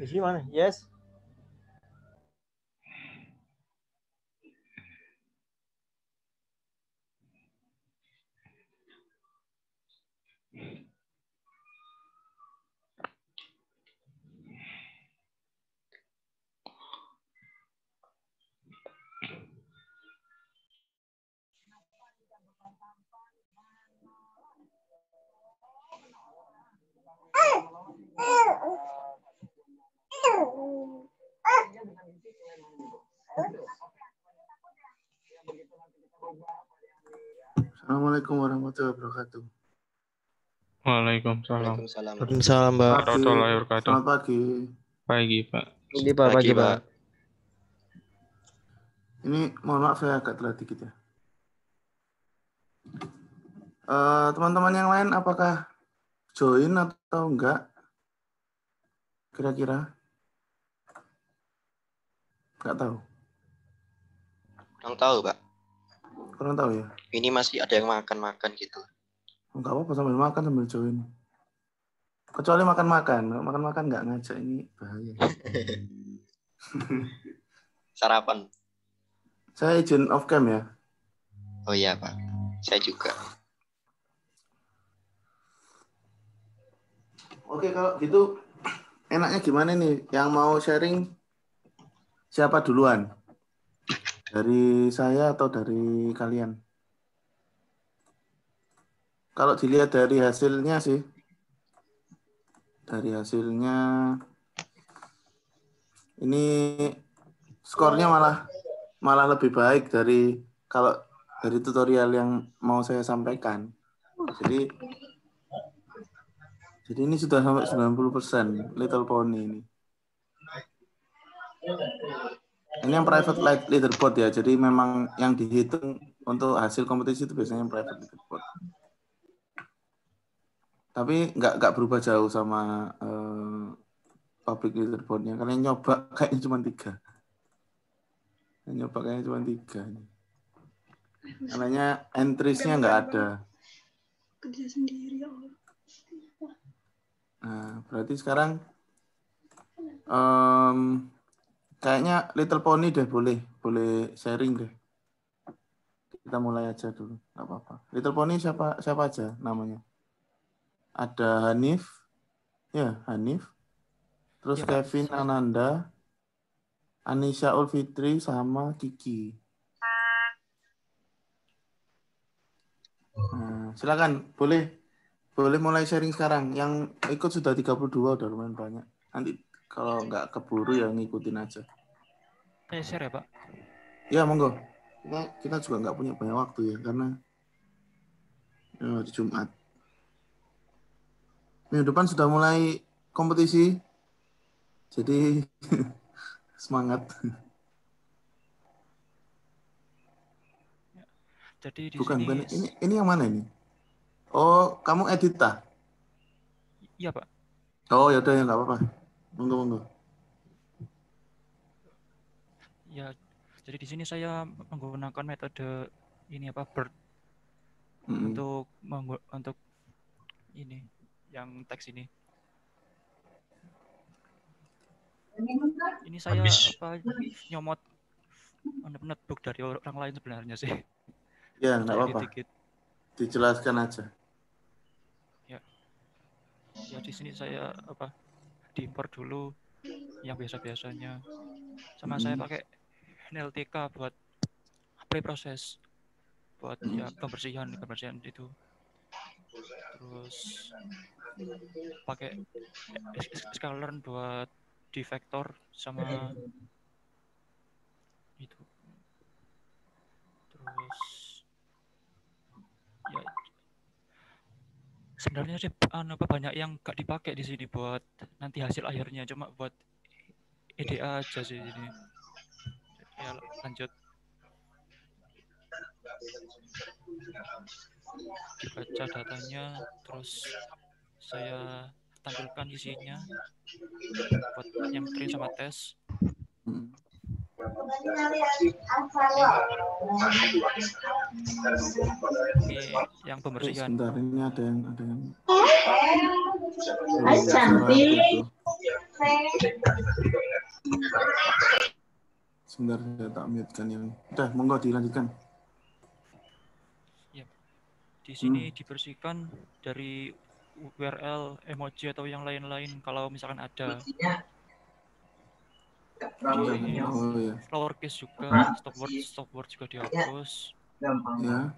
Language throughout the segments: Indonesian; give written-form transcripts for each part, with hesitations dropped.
Isi mana? Yes. Assalamualaikum warahmatullahi wabarakatuh. Waalaikumsalam. Waalaikumsalam, Mbak. Warahmatullahi wabarakatuh. Selamat pagi. Pagi, Pak. Pagi, Pak. Pagi, Pak. Ini mohon maaf saya agak telat dikit ya. Teman-teman yang lain apakah join atau enggak? Kira-kira? Enggak tahu. Kurang tahu, Pak. Kurang tahu ya? Ini masih ada yang makan-makan gitu. Enggak apa-apa, sambil makan sambil join. Kecuali makan-makan. Makan-makan enggak ngajak, ini bahaya. Sarapan. Saya izin off cam ya. Oh iya, Pak. Saya juga. Oke, kalau gitu enaknya gimana nih? Yang mau sharing siapa duluan? Dari saya atau dari kalian? Kalau dilihat dari hasilnya sih, dari hasilnya ini skornya malah lebih baik dari kalau dari tutorial yang mau saya sampaikan. Jadi ini sudah sampai 90% Little Pony ini. Ini yang private leaderboard ya. Jadi memang yang dihitung untuk hasil kompetisi itu biasanya private leaderboard. Tapi nggak berubah jauh sama public leaderboardnya. Kalian nyoba kayaknya cuma 3. Nyoba kayaknya cuma 3. Karena entries-nya nggak ada. Kerja sendiri ya Allah. Nah, berarti sekarang Em, kayaknya Little Pony deh, boleh sharing deh. Kita mulai aja dulu, nggak apa-apa. Little Pony siapa aja namanya? Ada Hanif, ya Hanif. Terus Ya, Pak. Kevin Ananda, Anisha Ulfitri sama Kiki. Nah, silakan, boleh mulai sharing sekarang. Yang ikut sudah 32, udah lumayan banyak. Nanti kalau nggak keburu ya ngikutin aja. Saya share ya, Pak. Ya, monggo. Kita juga nggak punya banyak waktu ya, karena hari Jumat. Minggu depan sudah mulai kompetisi, jadi semangat. Jadi di Bukan, sini ini yang mana ini? Oh, kamu Edita? iya, Pak. Oh, ya udah ya nggak apa-apa. Monggo. Ya, jadi di sini saya menggunakan metode ini apa BERT untuk ini yang teks ini. Ini saya nyomot notebook dari orang lain sebenarnya sih. Ya, nggak Saya apa-apa. dikit. Dijelaskan aja. Ya di sini saya diimpor dulu yang biasa-biasanya. Sama saya pakai NLTK buat pre-proses, buat ya kebersihan itu. Terus pakai sklearn buat defektor sama itu. Terus ya sebenarnya sih banyak yang gak dipakai di sini buat nanti hasil akhirnya, cuma buat EDA aja sih ini. Ya lanjut. Dibaca datanya, terus saya tampilkan isinya buat yang print sama tes. Ini yang pembersihan. Sebentar, ini ada yang Cantik. Sebentar, saya tak mute-kan yang. Udah, monggo dilanjutkan. Ya, di sini dibersihkan dari URL, emoji atau yang lain-lain kalau misalkan ada. Di lowercase juga, stopword juga dihapus. Ya.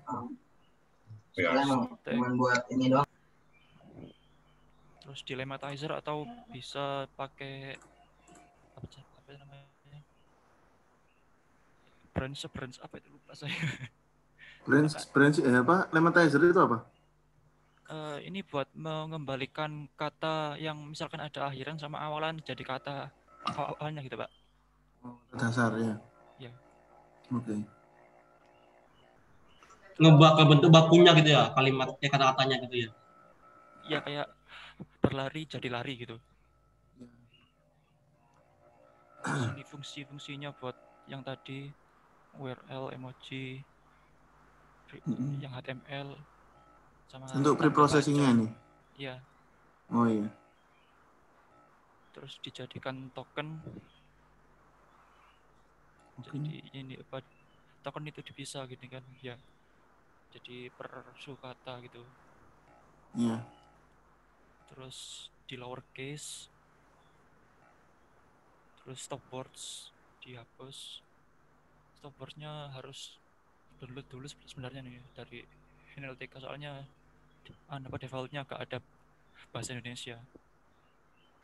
Terus di lematizer atau bisa pakai apa namanya? Branch apa itu lupa saya. Branch apa? Lematizer itu apa? Ini buat mengembalikan kata yang misalkan ada akhiran sama awalan jadi kata awalnya gitu, Pak. Dasar ya. Ya. Oke. Ngebak ke bentuk bakunya gitu ya, kalimatnya, kata-katanya gitu ya. Ya kayak berlari jadi lari gitu. Ini fungsinya buat yang tadi URL, emoji, yang HTML sama untuk preprocessingnya nih. Iya. Oh iya. Terus dijadikan token. Jadi ini token itu dipisah gini kan ya. Jadi per sukata gitu. Iya. Terus di lowercase. Terus stopwords dihapus. Stopwordsnya harus download dulu sebenarnya nih dari NLTK, soalnya defaultnya gak ada bahasa Indonesia.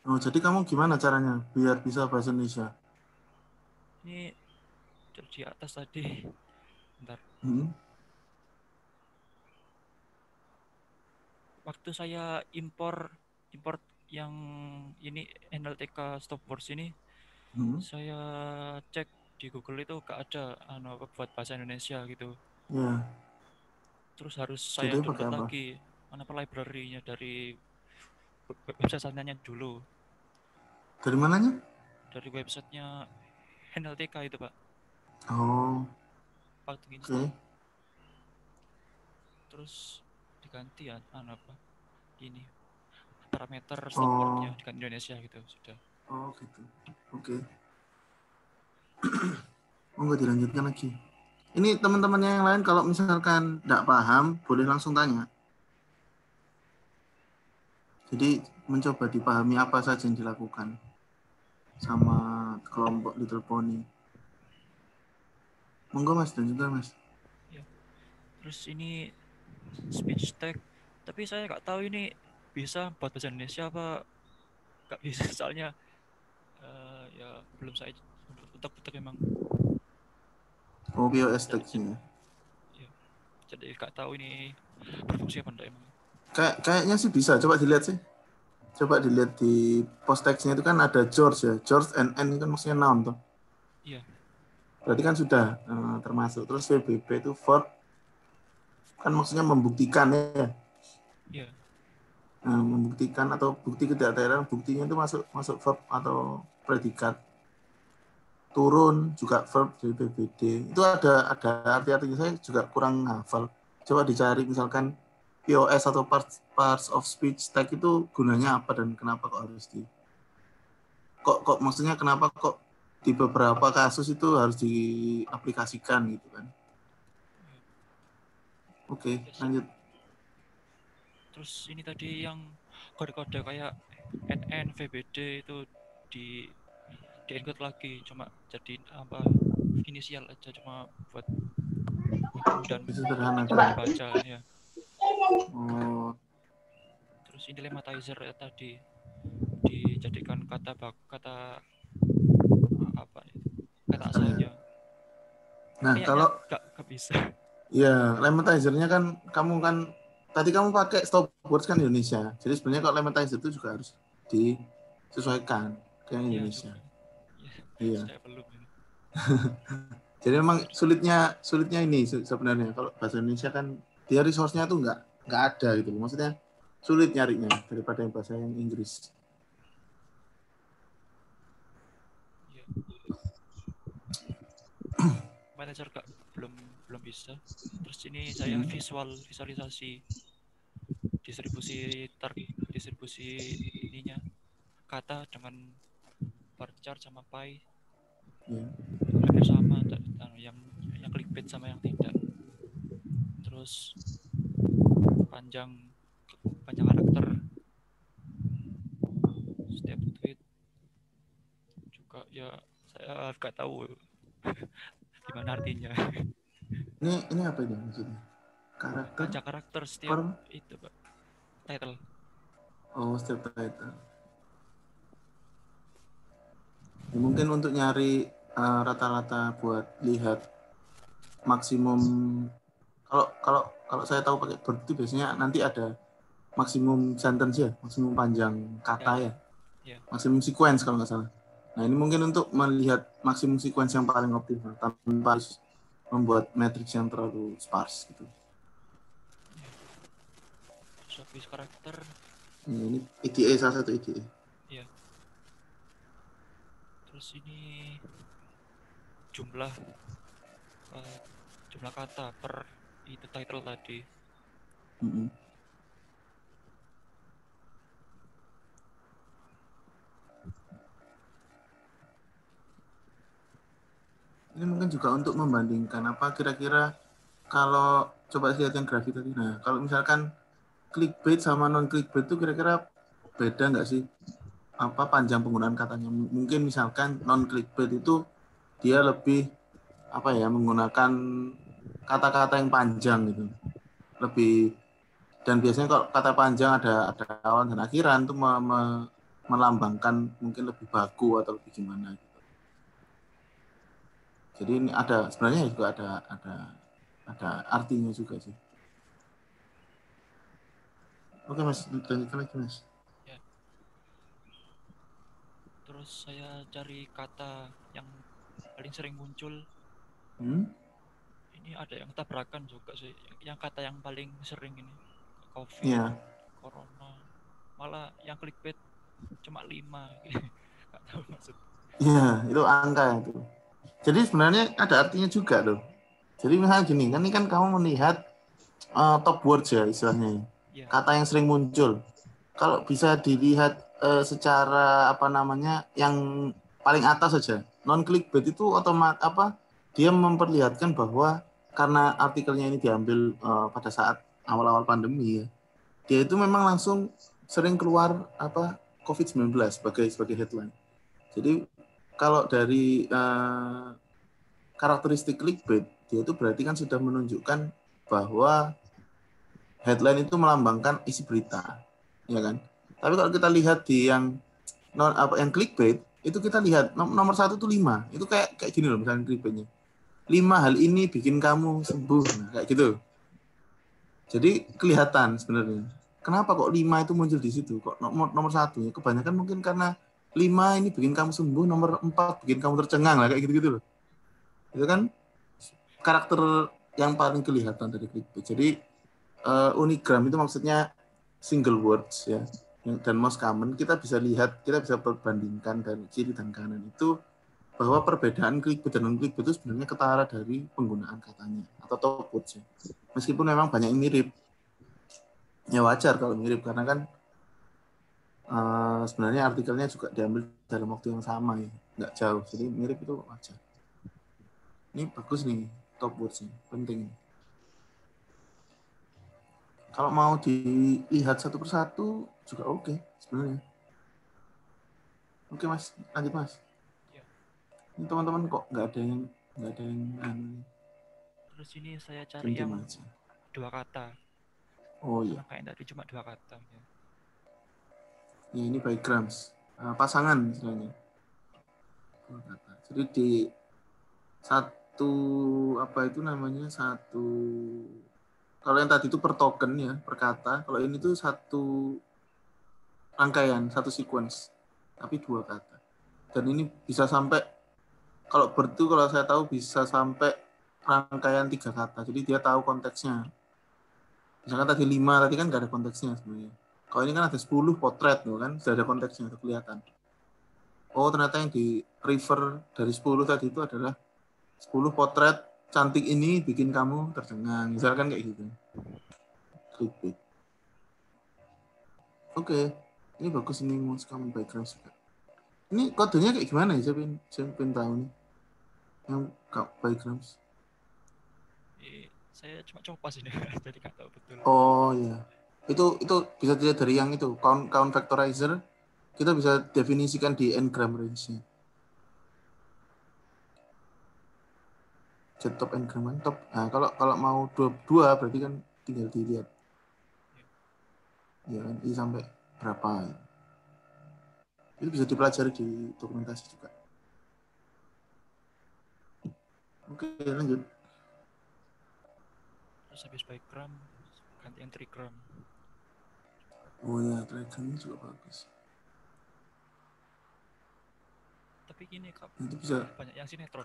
Oh, jadi kamu gimana caranya biar bisa bahasa Indonesia? Ini di atas tadi. Bentar. Waktu saya import yang ini NLTK stopwords ini, saya cek di Google itu gak ada buat bahasa Indonesia gitu. Ya. Terus harus saya download lagi library-nya dari website sananya dulu. Dari mananya? Dari websitenya NLTK itu, Pak. Oh. Waktu install. Terus diganti ya ini parameter stopwordnya diganti Indonesia gitu sudah. Oh gitu. Oke. Monggo dilanjutkan lagi. Ini teman-temannya yang lain kalau misalkan tidak paham, boleh langsung tanya. Jadi mencoba dipahami apa saja yang dilakukan sama kelompok Little Pony. Monggo Mas, dan juga Mas. Ya. Terus ini speech tag, tapi saya nggak tahu ini bisa buat bahasa Indonesia apa nggak bisa, soalnya ya belum saya utak-utak emang. Oh, POS tag-nya. Ya. Jadi nggak tahu ini berfungsi apa enggak emang. Kayaknya sih bisa, coba dilihat sih. Coba dilihat di post text-nya itu kan ada George ya. George and N kan maksudnya noun tuh. Iya. Berarti kan sudah termasuk. Terus VBB itu verb kan maksudnya membuktikan ya. Iya. Membuktikan atau bukti ketidakdaerahan, buktinya itu masuk verb atau predikat. Turun juga verb dari BBD. Itu ada arti-artinya, saya juga kurang hafal. Coba dicari misalkan POS atau parts of speech tag itu gunanya apa dan kenapa kok harus kok maksudnya kenapa kok di beberapa kasus itu harus diaplikasikan gitu kan. Oke, lanjut. Terus ini tadi yang kode-kode kayak NN, VBD itu di-encode lagi, cuma jadi apa inisial aja, cuma buat dan sederhana baca ya. Oh. Terus ini lematizer ya, tadi dijadikan kata apa kata asalnya. Nah, kalau nggak bisa. Ya, lematizer-nya kan tadi kamu pakai stopwatch kan Indonesia. Jadi sebenarnya kalau lematizer itu juga harus disesuaikan ke Indonesia. Iya. Saya belum ini. Jadi memang sulitnya ini sebenarnya kalau bahasa Indonesia kan dia resource-nya tuh nggak ada gitu. Maksudnya sulit nyarinya daripada yang bahasa yang Inggris. Iya. Manager belum bisa. Terus ini saya visualisasi distribusi ininya kata dengan bar chart sama pie. Hampir sama yang clickbait sama yang tidak. Terus panjang karakter setiap tweet juga ya, saya nggak tahu gimana artinya. Ini apa ini maksudnya? Panjang karakter setiap itu Pak, title. Oh, setiap title. Ya, mungkin untuk nyari rata-rata buat lihat maksimum, kalau saya tahu pakai Bird itu biasanya nanti ada maksimum sentence ya, maksimum panjang kata ya. Maksimum sequence kalau nggak salah. Nah, ini mungkin untuk melihat maksimum sequence yang paling optimal tanpa harus membuat matrix yang terlalu sparse gitu. Service karakter. Ini EDA, salah satu EDA. Iya. Terus ini jumlah kata per itu title tadi. Ini mungkin juga untuk membandingkan apa kira-kira kalau coba lihat yang grafik tadi. Nah, kalau misalkan clickbait sama non clickbait itu kira-kira beda nggak sih? Apa panjang penggunaan katanya? Mungkin misalkan non clickbait itu dia lebih apa ya, menggunakan kata-kata yang panjang gitu. Lebih, dan biasanya kalau kata panjang ada awal dan akhiran itu melambangkan mungkin lebih baku atau lebih gimana gitu. Jadi ini sebenarnya juga ada artinya juga sih. Oke Mas, lanjutkan lagi Mas. Ya. Terus saya cari kata yang paling sering muncul. Ini ada yang tabrakan juga sih. Yang kata yang paling sering ini COVID, corona. Malah yang clickbait cuma 5. Nggak tahu maksud. Iya, itu angka itu. Jadi sebenarnya ada artinya juga loh. Jadi misalnya gini, kan ini kan kamu melihat top words ya istilahnya. Kata yang sering muncul. Kalau bisa dilihat secara apa namanya yang paling atas saja. Non clickbait itu dia memperlihatkan bahwa karena artikelnya ini diambil pada saat awal-awal pandemi ya. Dia itu memang langsung sering keluar COVID-19 sebagai headline. Jadi kalau dari karakteristik clickbait, dia itu berarti kan sudah menunjukkan bahwa headline itu melambangkan isi berita, ya kan? Tapi kalau kita lihat di yang clickbait, itu kita lihat nomor 1 itu 5. Itu kayak gini loh misalnya clickbaitnya. 5 hal ini bikin kamu sembuh, nah, kayak gitu. Jadi kelihatan sebenarnya. Kenapa kok 5 itu muncul di situ? Kok nomor 1 ya? Kebanyakan mungkin karena 5 ini bikin kamu sembuh, nomor 4 bikin kamu tercengang lah, kayak gitu-gitu loh. Itu kan karakter yang paling kelihatan dari clickbait. Jadi unigram itu maksudnya single words ya, dan most common. Kita bisa perbandingkan dari kiri dan kanan itu bahwa perbedaan clickbait dan non clickbait itu sebenarnya ketara dari penggunaan katanya atau top words ya. Meskipun memang banyak yang mirip, ya wajar kalau mirip karena kan sebenarnya artikelnya juga diambil dalam waktu yang sama ya, nggak jauh, jadi mirip itu wajar. Ini bagus nih top words-nya, penting. Kalau mau dilihat satu persatu juga oke sebenarnya. Oke Mas, lanjut Mas. Ya. Ini teman-teman kok nggak ada yang Terus ini saya cari yang aja. 2 kata. Oh iya. Kayak tadi cuma 2 kata. Ya. Ya, ini bigrams, pasangan istilahnya. Jadi di satu kalau yang tadi itu per token ya, per kata. Kalau ini tuh satu rangkaian, satu sequence, tapi 2 kata. Dan ini bisa sampai kalau saya tahu bisa sampai rangkaian 3 kata. Jadi dia tahu konteksnya. Misalkan tadi 5, tadi kan nggak ada konteksnya sebenarnya. Kalau ini kan ada 10 potret tuh kan, sudah ada konteksnya, sudah kelihatan. Oh, ternyata yang di refer dari 10 tadi itu adalah 10 potret cantik ini bikin kamu tercengang. Misalkan kayak gitu. Clickbait. Oke. Ini bagus ini most common background juga. Ini kodenya kayak gimana ya? Saya pengen tahu nih. Yang background. Saya cuma coba sini, jadi nggak tahu betul. Oh iya. Itu bisa dilihat dari yang itu count factorizer. Kita bisa definisikan di n-gram range-nya. Top n-gram kan top. Nah, kalau mau 2 berarti kan tinggal dilihat. Ya kan, I sampai berapa. Ya. Itu bisa dipelajari di dokumentasi juga. Oke, lanjut. Terus habis bigram, ganti yang trigram. Oh ya, trigram juga bagus. Tapi gini Kak, itu bisa banyak yang sinetron.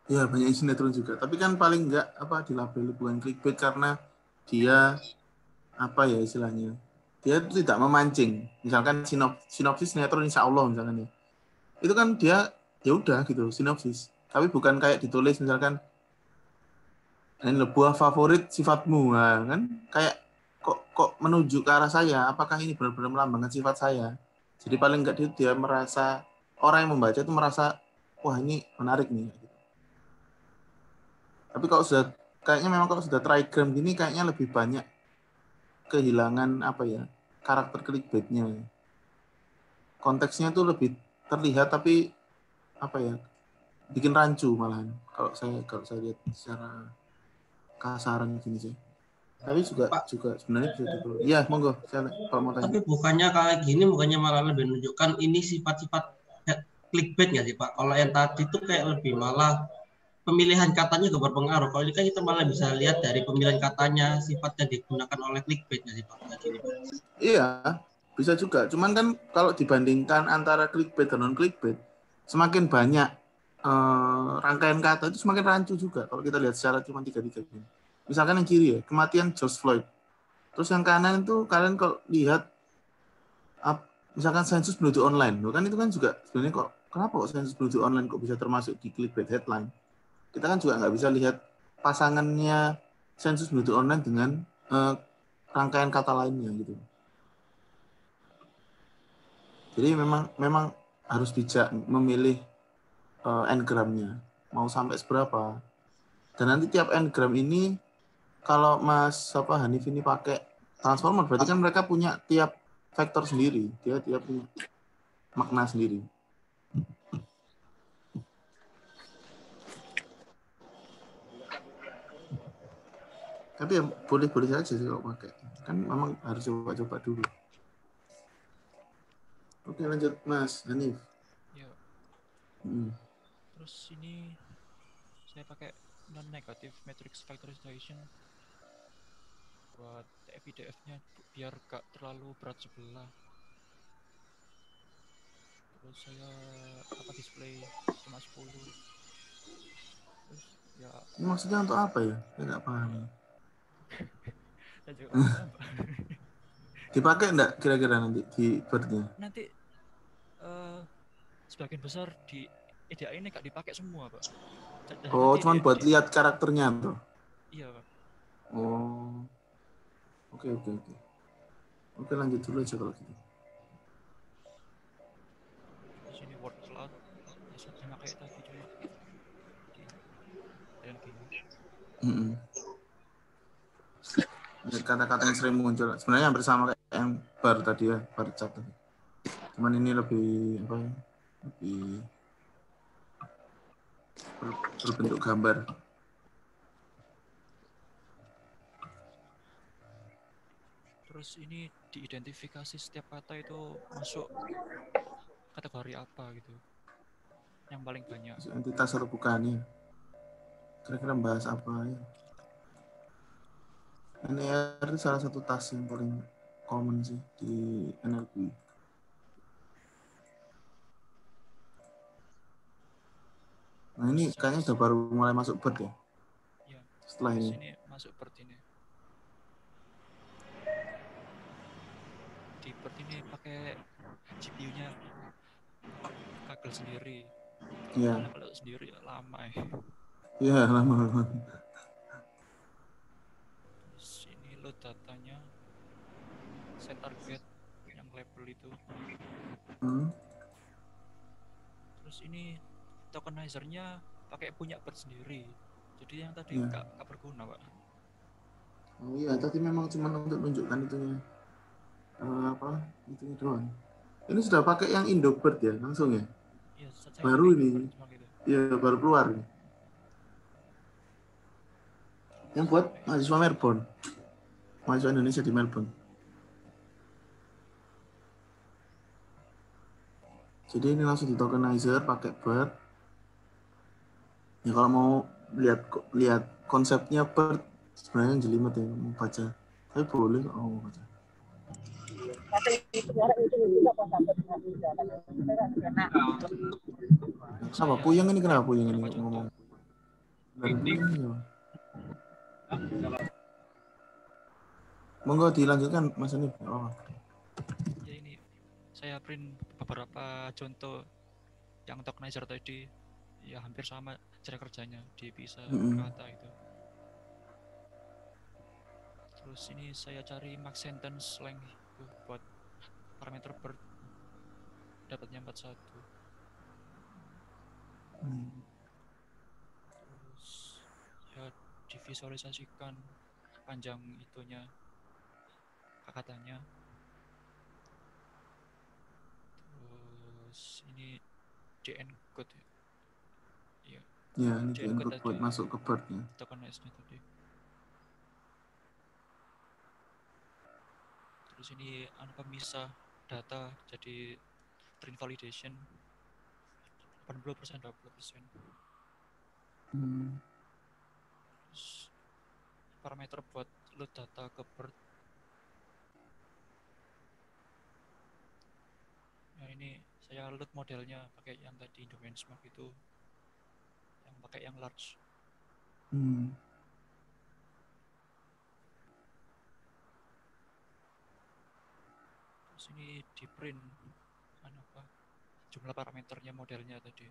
Ya, banyak yang sinetron juga. Tapi kan paling enggak dilabeli bukan clickbait karena dia istilahnya. Dia itu tidak memancing. Misalkan sinopsis sinetron insya Allah misalkan ya. Itu kan dia ya udah gitu sinopsis. Tapi bukan kayak ditulis misalkan ini buah favorit sifatmu, nah, kan kayak kok menuju ke arah saya. Apakah ini benar-benar melambangkan sifat saya? Jadi paling enggak dia merasa orang yang membaca itu merasa wah ini menarik nih. Tapi kalau sudah trigram gini kayaknya lebih banyak kehilangan karakter clickbait-nya. Konteksnya tuh lebih terlihat tapi bikin rancu malahan kalau saya lihat secara kasaran gini sih. Tapi juga sebenarnya bisa dulu. Iya, monggo kalau mau tanya. Tapi bukannya malah lebih menunjukkan ini sifat-sifat clickbait nggak sih Pak? Kalau yang tadi itu kayak lebih malah pemilihan katanya juga berpengaruh. Kalau ini kan kita malah bisa lihat dari pemilihan katanya, sifat yang digunakan oleh clickbait nggak sih Pak? Iya, bisa juga. Cuman kan kalau dibandingkan antara clickbait dan non clickbait, semakin banyak rangkaian kata itu semakin rancu juga. Kalau kita lihat secara cuma 3-3 ini. Misalkan yang kiri ya, kematian George Floyd. Terus yang kanan itu kalian kalau lihat misalkan sensus penduduk online, kan itu kan juga sebenarnya kenapa kok sensus penduduk online kok bisa termasuk di clickbait headline? Kita kan juga nggak bisa lihat pasangannya sensus penduduk online dengan rangkaian kata lainnya gitu. Jadi memang harus bijak memilih n-gramnya mau sampai seberapa. Dan nanti tiap n-gram ini kalau Mas Hanif ini pakai transformer, berarti kan mereka punya tiap vektor sendiri, dia punya makna sendiri. Tapi ya boleh-boleh saja sih kalau pakai. Kan memang harus coba-coba dulu. Oke, lanjut Mas Hanif. Ya. Hmm. Terus ini saya pakai non-negative matrix factorization buat TF-IDF-nya biar gak terlalu berat sebelah. Terus saya display cuma 10. Terus ya Ini maksudnya untuk apa ya? Saya nggak paham. saya juga nggak paham, Pak. Dipakai enggak kira-kira nanti di bird-nya? Nanti sebagian besar di EDA ini gak dipakai semua, Pak. Oh, cuman buat lihat karakternya tuh. Iya, Pak. Oh. Oke. Oke, lanjut dulu aja kalau gitu. Di sini word cloud ya sama kayak tadi cuma di dan gini. Kata-kata yang sering muncul sebenarnya hampir sama kayak yang bar tadi ya, bar chat tadi. Cuman ini lebih apa ya? Lebih berbentuk gambar. Terus ini diidentifikasi setiap kata itu masuk kategori apa gitu. Yang paling banyak. Entitas atau bukan ya? Kira-kira bahas apa ya? NER itu salah satu tas yang paling common sih di NLP. Nah ini kayaknya sudah baru mulai masuk bird ya? Iya. Setelah ini. Sini masuk bird ini. Di bird ini pakai GPU-nya kagel sendiri. Iya. Karena kalau sendiri lama ya. Iya, lama. Terus ini load datanya, set target yang label itu. Terus ini tokenizer-nya pakai punya bird sendiri. Jadi yang tadi nggak berguna, Pak. Oh iya, tadi memang cuma untuk menunjukkan itunya. Itunya doang. Ini sudah pakai yang Indobird ya, langsung ya? Iya, saya baru pakai ini. Iya, baru keluar. Yang buat mahasiswa Melbourne. Mahasiswa Indonesia di Melbourne. Jadi ini langsung di tokenizer pakai bird. Ya kalau mau lihat konsepnya bird sebenarnya jelimet ya mau baca. Tapi boleh kok mau baca. Sama Puyeng ini kenapa Puyeng ini ngomong? Monggo dilanjutkan Mas Anif. Oh. Ya ini saya print beberapa contoh yang tokenizer tadi, ya hampir sama cara kerjanya, dipisah kata itu. Terus ini saya cari max sentence length itu buat parameter bird, dapatnya 41. Terus ya divisualisasikan panjang itunya katanya. Terus ini di-encode ya. Iya. Ya, ini di-encode buat masuk ke bird-nya. Tokenize-nya tadi. Terus ini pemisah data jadi train validation 80% 20%. Terus parameter buat load data ke bird. Nah ini saya load modelnya pakai yang tadi domain smart itu, yang pakai yang large. Terus ini di print jumlah parameternya modelnya tadi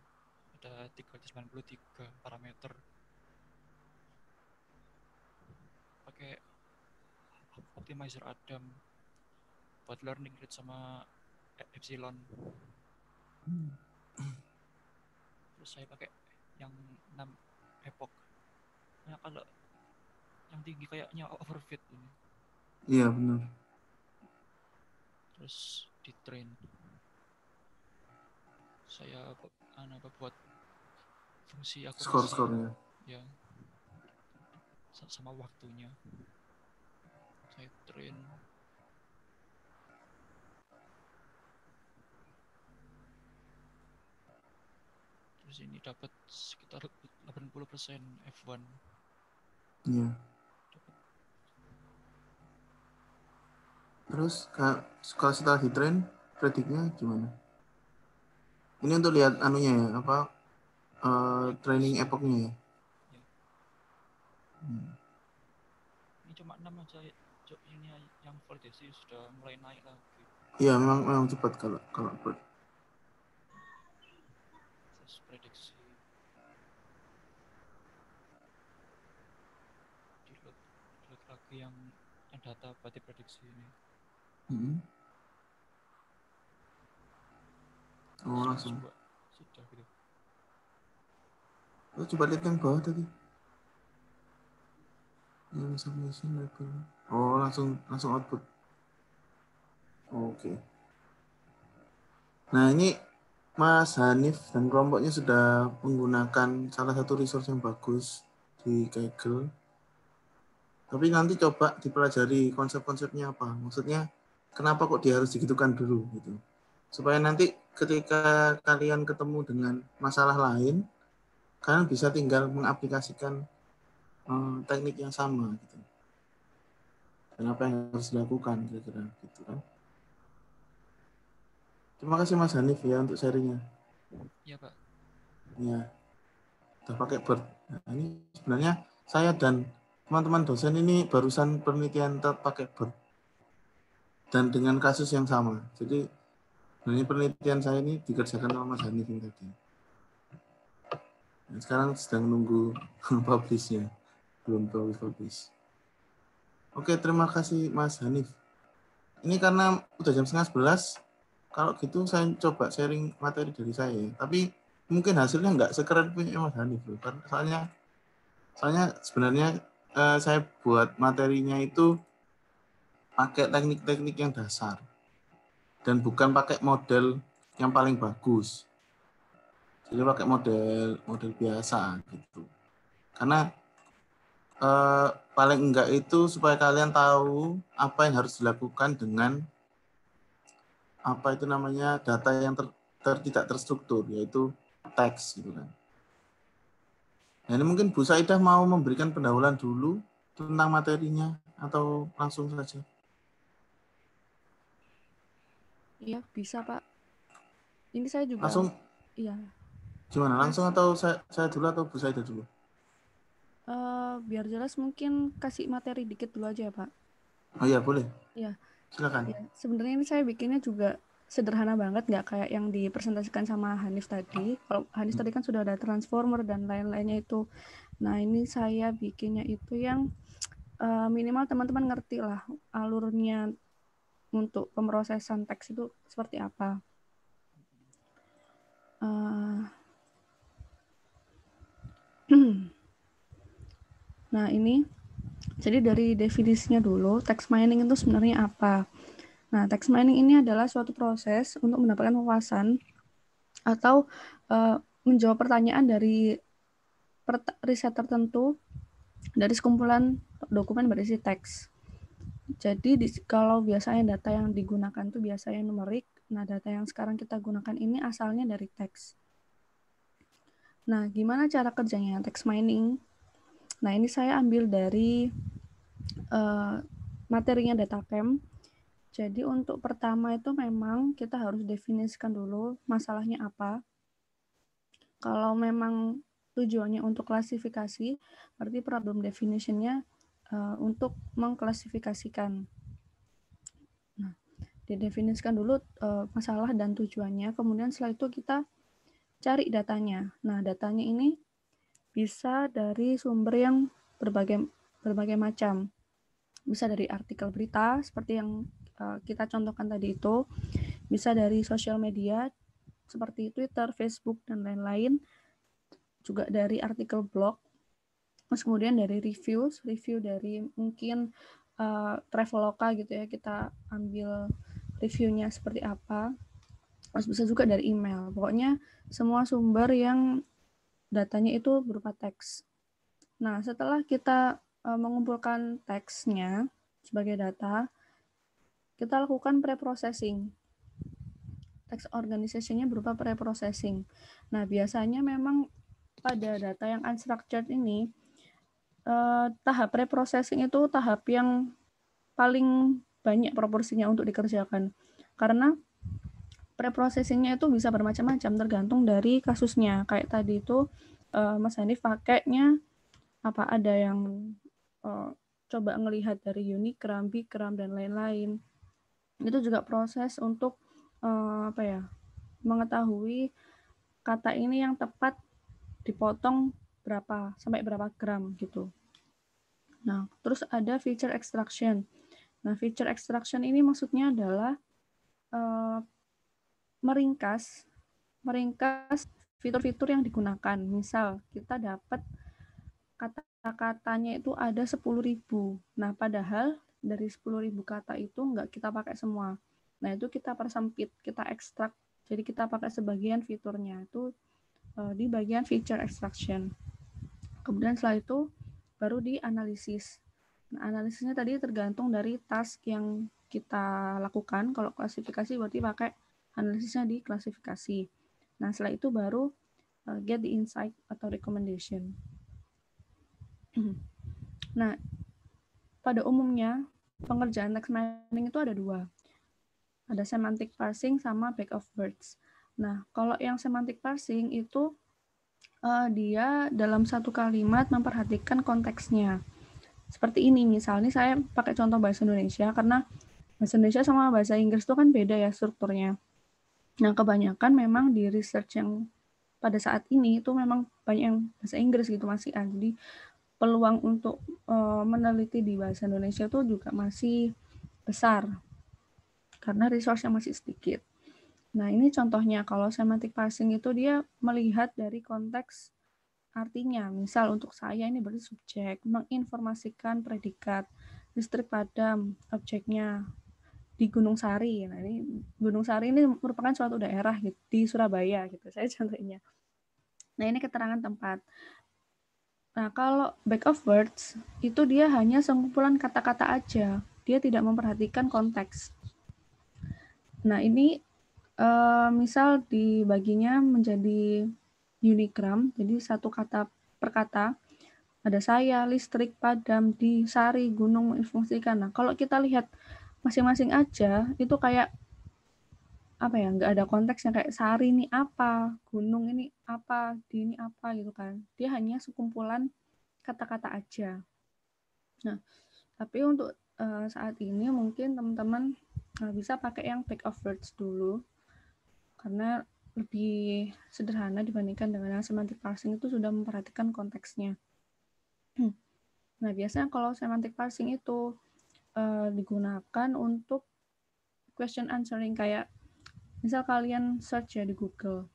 ada 393 parameter, pakai optimizer Adam buat learning rate sama epsilon. Terus saya pakai yang 6 epoch. Nah, kalau yang tinggi kayaknya overfit ini. Iya benar. Terus di train saya buat fungsi akurasi Skor-skornya. ya sama waktunya. Saya train terus ini dapat sekitar 80% F1. Iya. Terus kalau setelah di train prediknya gimana? Ini untuk lihat anunya ya, apa training epochnya ya. Ya. Ini cuma 6 aja. Ini yang voltage sudah mulai naik lagi. Iya, memang cepat kalau Terus prediksi di load lagi yang data berarti prediksi ini. Oh, langsung. Sudah gitu. Coba lihat yang bawah tadi. Yang submission level. Oh, langsung output. Oke. Nah, ini Mas Hanif dan kelompoknya sudah menggunakan salah satu resource yang bagus di Kaggle. Tapi nanti coba dipelajari konsep-konsepnya apa. Maksudnya, kenapa kok dia harus digitukan dulu gitu. Supaya nanti ketika kalian ketemu dengan masalah lain, kalian bisa tinggal mengaplikasikan teknik yang sama gitu. Dan apa yang harus dilakukan kira-kira gitu kan. Terima kasih Mas Hanif ya untuk sharingnya. Iya Pak. Ya, udah pakai Bird. Nah, ini sebenarnya saya dan teman-teman dosen ini barusan penelitian pakai Bird. Dan dengan kasus yang sama. Jadi sebenarnya penelitian saya ini dikerjakan oleh Mas Hanif ini tadi. Nah, sekarang sedang nunggu publish-nya. Belum publish. Oke, terima kasih Mas Hanif. Ini karena udah jam 10:30, kalau gitu saya coba sharing materi dari saya. Tapi mungkin hasilnya nggak sekeren punya Mas Hanif loh. Soalnya sebenarnya saya buat materinya itu pakai teknik-teknik yang dasar. Dan bukan pakai model yang paling bagus. Jadi pakai model biasa gitu. Karena paling enggak itu supaya kalian tahu apa yang harus dilakukan dengan apa itu namanya data yang tidak terstruktur, yaitu teks gitu kan. Nah, ini mungkin Bu Saidah mau memberikan pendahuluan dulu tentang materinya atau langsung saja? Iya, bisa Pak. Ini saya juga langsung. Iya. Gimana? Langsung atau saya dulu atau Bu Saidah dulu? Biar jelas mungkin kasih materi dikit dulu aja ya Pak. Oh iya, boleh. Iya. Silakan. Ya, sebenarnya ini saya bikinnya juga sederhana banget, nggak kayak yang dipresentasikan sama Hanif tadi. Kalau Hanif tadi kan sudah ada transformer dan lain-lainnya itu. Nah, ini saya bikinnya itu yang minimal teman-teman ngerti lah alurnya untuk pemrosesan teks itu seperti apa. Nah, ini jadi dari definisinya dulu, text mining itu sebenarnya apa? Nah, text mining ini adalah suatu proses untuk mendapatkan wawasan atau menjawab pertanyaan dari riset tertentu dari sekumpulan dokumen berisi teks. Jadi kalau biasanya data yang digunakan itu biasanya numerik, nah data yang sekarang kita gunakan ini asalnya dari teks. Nah, gimana cara kerjanya text mining? Nah, ini saya ambil dari materinya DataCamp. Jadi untuk pertama itu memang kita harus definisikan dulu masalahnya apa. Kalau memang tujuannya untuk klasifikasi, berarti problem definition-nya untuk mengklasifikasikan. Nah, didefinisikan dulu masalah dan tujuannya, kemudian setelah itu kita cari datanya. Nah, datanya ini bisa dari sumber yang berbagai macam. Bisa dari artikel berita seperti yang kita contohkan tadi itu bisa dari sosial media seperti Twitter, Facebook, dan lain-lain, juga dari artikel blog, terus kemudian dari review dari mungkin Traveloka gitu ya, kita ambil reviewnya seperti apa, terus bisa juga dari email. Pokoknya semua sumber yang datanya itu berupa teks. Nah, setelah kita mengumpulkan teksnya sebagai data, kita lakukan pre-processing. Text organization-nya berupa pre-processing. Nah, biasanya memang pada data yang unstructured ini, tahap pre-processing itu tahap yang paling banyak proporsinya untuk dikerjakan. Karena pre-processingnya itu bisa bermacam-macam tergantung dari kasusnya. Kayak tadi itu Mas Hanif pakainya apa, ada yang coba ngelihat dari Unigram, Bigram, dan lain-lain. Itu juga proses untuk mengetahui kata ini yang tepat dipotong berapa sampai berapa gram gitu. Nah, terus ada feature extraction. Nah, feature extraction ini maksudnya adalah meringkas fitur-fitur yang digunakan. Misal kita dapat kata-katanya itu ada 10.000. Nah, padahal dari 10.000 kata itu nggak kita pakai semua. Nah, itu kita persempit, kita ekstrak. Jadi kita pakai sebagian fiturnya. Itu di bagian feature extraction. Kemudian setelah itu baru dianalisis. Nah, analisisnya tadi tergantung dari task yang kita lakukan. Kalau klasifikasi berarti pakai analisisnya di klasifikasi. Nah, setelah itu baru get the insight atau recommendation. Nah, pada umumnya pengerjaan text mining itu ada dua. Ada semantic parsing sama back of words. Nah, kalau yang semantic parsing itu dia dalam satu kalimat memperhatikan konteksnya. Seperti ini, misalnya saya pakai contoh bahasa Indonesia, karena bahasa Indonesia sama bahasa Inggris itu kan beda ya strukturnya. Nah, kebanyakan memang di research yang pada saat ini itu memang banyak yang bahasa Inggris gitu masih. Jadi peluang untuk meneliti di bahasa Indonesia itu juga masih besar karena resource-nya masih sedikit. Nah, ini contohnya kalau semantic parsing itu dia melihat dari konteks artinya. Misal untuk saya ini berarti subjek, menginformasikan predikat, listrik padam, objeknya di Gunung Sari. Nah, ini Gunung Sari ini merupakan suatu daerah gitu, di Surabaya gitu. Saya contohnya. Nah, ini keterangan tempat. Nah, kalau back of words itu dia hanya sekumpulan kata-kata aja. Dia tidak memperhatikan konteks. Nah, ini misal dibaginya menjadi unigram, jadi satu kata per kata. Ada saya, listrik, padam, di, sari, gunung, menginfungsikan. Nah, kalau kita lihat masing-masing aja, itu kayak apa ya, nggak ada konteksnya, kayak sari ini apa, gunung ini apa, di ini apa gitu kan. Dia hanya sekumpulan kata-kata aja. Nah, tapi untuk saat ini mungkin teman-teman bisa pakai yang back of words dulu, karena lebih sederhana dibandingkan dengan yang semantic parsing itu sudah memperhatikan konteksnya. Nah, biasanya kalau semantic parsing itu digunakan untuk question answering, kayak misal kalian search ya di Google,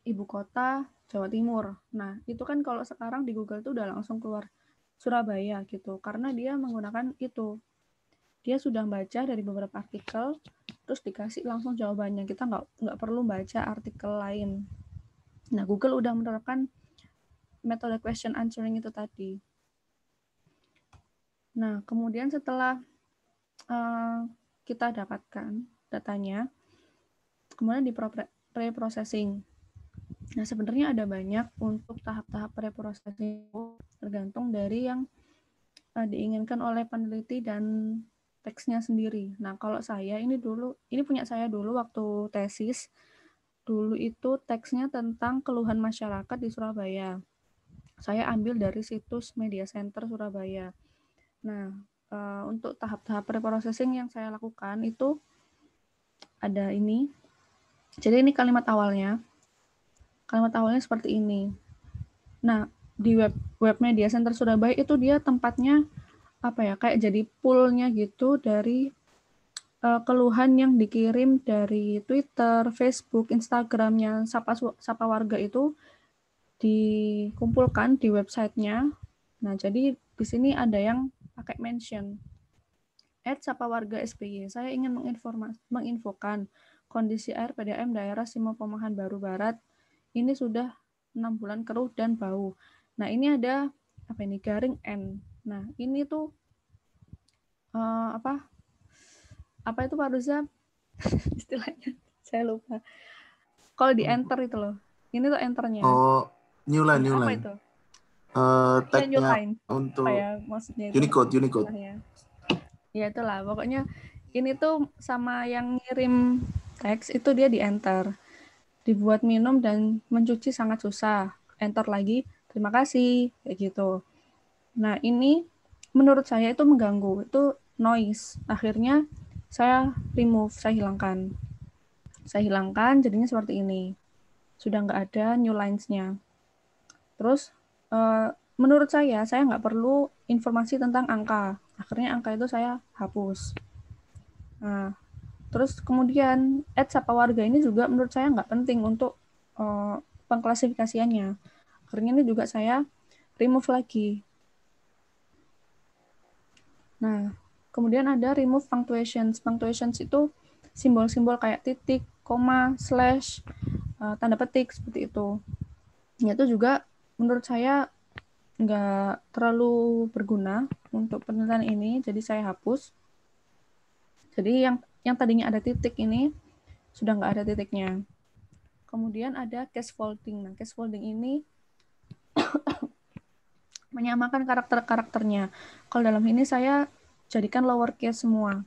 ibu kota Jawa Timur. Nah, itu kan kalau sekarang di Google itu udah langsung keluar Surabaya gitu, karena dia menggunakan itu. Dia sudah baca dari beberapa artikel, terus dikasih langsung jawabannya. Kita nggak perlu baca artikel lain. Nah, Google udah menerapkan metode question answering itu tadi. Nah, kemudian setelah kita dapatkan datanya, kemudian di pre-processing. Nah, sebenarnya ada banyak untuk tahap-tahap pre-processing, tergantung dari yang diinginkan oleh peneliti dan teksnya sendiri. Nah, kalau saya ini punya saya dulu waktu tesis. Dulu itu teksnya tentang keluhan masyarakat di Surabaya. Saya ambil dari situs Media Center Surabaya. Nah, untuk tahap-tahap pre-processing yang saya lakukan itu ada ini. Jadi ini kalimat awalnya. Kalimat awalnya seperti ini. Nah, di web Media Center Surabaya itu dia tempatnya apa ya, kayak jadi poolnya gitu dari keluhan yang dikirim dari Twitter, Facebook, Instagramnya Sapa Warga itu dikumpulkan di websitenya. Nah, jadi di sini ada yang pakai mention @sapawarga_SBY. Saya ingin menginfokan kondisi air PDAM daerah Simo Pemahan Baru Barat ini sudah 6 bulan keruh dan bau. Nah, ini ada apa ini? Garing N. Nah, ini tuh apa itu Pak Ruza? Istilahnya saya lupa. Kalau di enter itu loh. Ini tuh enternya. Oh, new line. Apa itu? Tag-nya untuk apa ya maksudnya itu? Unicode. Ya itulah, pokoknya ini tuh sama yang ngirim teks itu dia di enter. Dibuat minum dan mencuci sangat susah. Enter lagi, terima kasih, kayak gitu. Nah, ini menurut saya itu mengganggu, itu noise. Akhirnya saya remove, saya hilangkan. Jadinya seperti ini. Sudah nggak ada new lines-nya. Terus, menurut saya nggak perlu informasi tentang angka. Akhirnya angka itu saya hapus. Nah, terus kemudian @sapawarga ini juga menurut saya nggak penting untuk pengklasifikasiannya. Akhirnya ini juga saya remove lagi. Nah, kemudian ada remove punctuations. Punctuations itu simbol-simbol kayak titik, koma, slash, tanda petik seperti itu. Itu juga menurut saya nggak terlalu berguna untuk penelitian ini, jadi saya hapus. Jadi yang tadinya ada titik ini sudah nggak ada titiknya. Kemudian ada case folding. Nah, case folding ini menyamakan karakter-karakternya. Kalau dalam ini saya jadikan lowercase semua.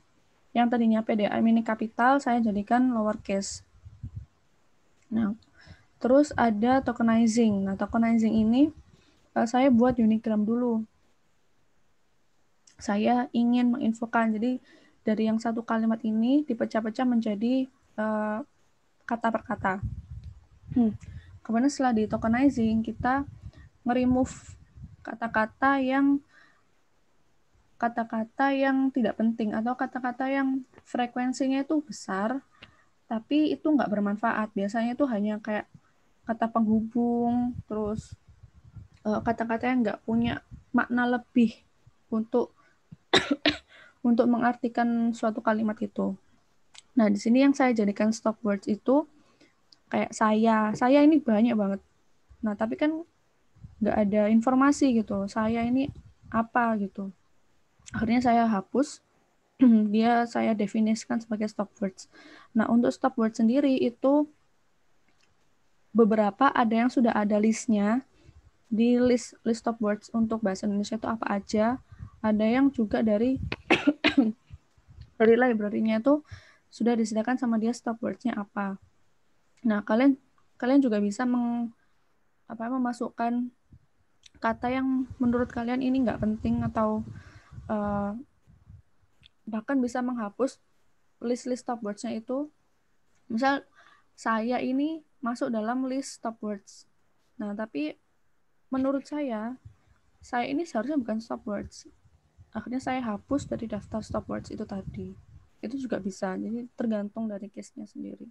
Yang tadinya PDAM ini kapital, saya jadikan lowercase. Nah, terus ada tokenizing. Nah, tokenizing ini saya buat unigram dulu. Saya ingin menginfokan, jadi dari yang satu kalimat ini dipecah-pecah menjadi kata per kata. Kemudian setelah di tokenizing, kita nge-remove kata-kata yang tidak penting atau kata-kata yang frekuensinya itu besar, tapi itu nggak bermanfaat. Biasanya itu hanya kayak kata penghubung, terus kata-kata yang nggak punya makna lebih untuk mengartikan suatu kalimat itu. Nah, di sini yang saya jadikan stop words itu kayak saya ini banyak banget. Nah, tapi kan nggak ada informasi gitu. Saya ini apa gitu. Akhirnya saya hapus. Dia saya definisikan sebagai stop words. Nah, untuk stop words sendiri itu beberapa ada yang sudah ada listnya. Di list stop words untuk bahasa Indonesia itu apa aja. Ada yang juga dari library-nya itu sudah disediakan sama dia stop words-nya apa. Nah, kalian juga bisa memasukkan kata yang menurut kalian ini nggak penting atau bahkan bisa menghapus list stop words-nya itu. Misal saya ini masuk dalam list stop words. Nah, tapi menurut saya ini seharusnya bukan stop words. Akhirnya saya hapus dari daftar stop words itu tadi. Itu juga bisa. Jadi tergantung dari case-nya sendiri.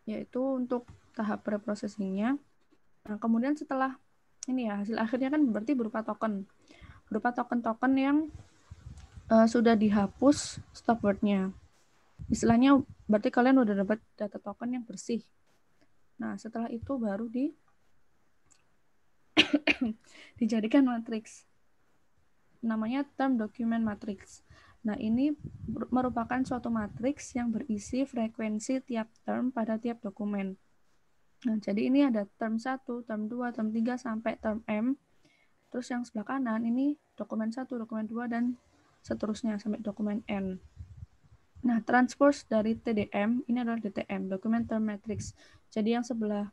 Yaitu untuk tahap preprocessing-nya. Nah, kemudian setelah ini ya, hasil akhirnya kan berarti berupa token. Berupa token-token yang sudah dihapus stop word-nya. Istilahnya berarti kalian udah dapat data token yang bersih. Nah, setelah itu baru dijadikan matriks. Namanya term document matrix. Nah, ini merupakan suatu matriks yang berisi frekuensi tiap term pada tiap dokumen. Nah, jadi ini ada term 1, term 2, term 3, sampai term M. Terus yang sebelah kanan ini dokumen 1, dokumen 2, dan seterusnya sampai dokumen N. Nah, transpose dari TDM, ini adalah DTM, Document Term Matrix. Jadi yang sebelah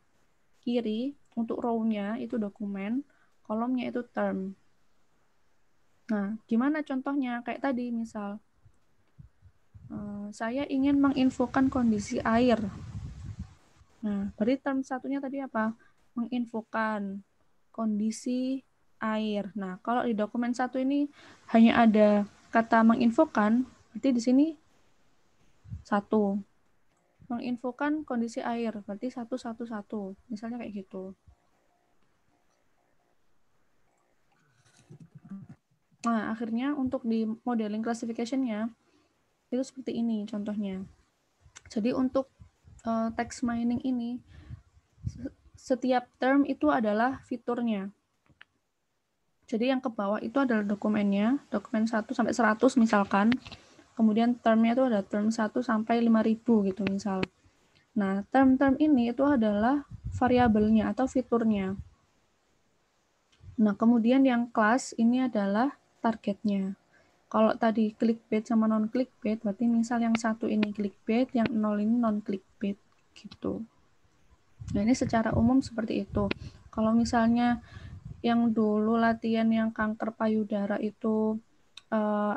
kiri, untuk row-nya itu dokumen, kolomnya itu term. Nah, gimana contohnya? Kayak tadi, misal, saya ingin menginfokan kondisi air. Nah, berarti term satunya tadi apa? Menginfokan kondisi air. Nah, kalau di dokumen 1 ini hanya ada kata menginfokan, berarti di sini 1. Menginfokan kondisi air, berarti 111. Misalnya kayak gitu. Nah, akhirnya untuk di modeling classification-nya itu seperti ini contohnya. Jadi untuk text mining ini setiap term itu adalah fiturnya. Jadi yang ke bawah itu adalah dokumennya, dokumen 1 sampai 100 misalkan. Kemudian termnya itu ada term 1 sampai 5.000 gitu misal. Nah, term-term ini itu adalah variabelnya atau fiturnya. Nah, kemudian yang kelas ini adalah targetnya. Kalau tadi clickbait sama non-clickbait, berarti misal yang 1 ini clickbait, yang 0 ini non-clickbait gitu. Nah, ini secara umum seperti itu. Kalau misalnya yang dulu latihan yang kanker payudara itu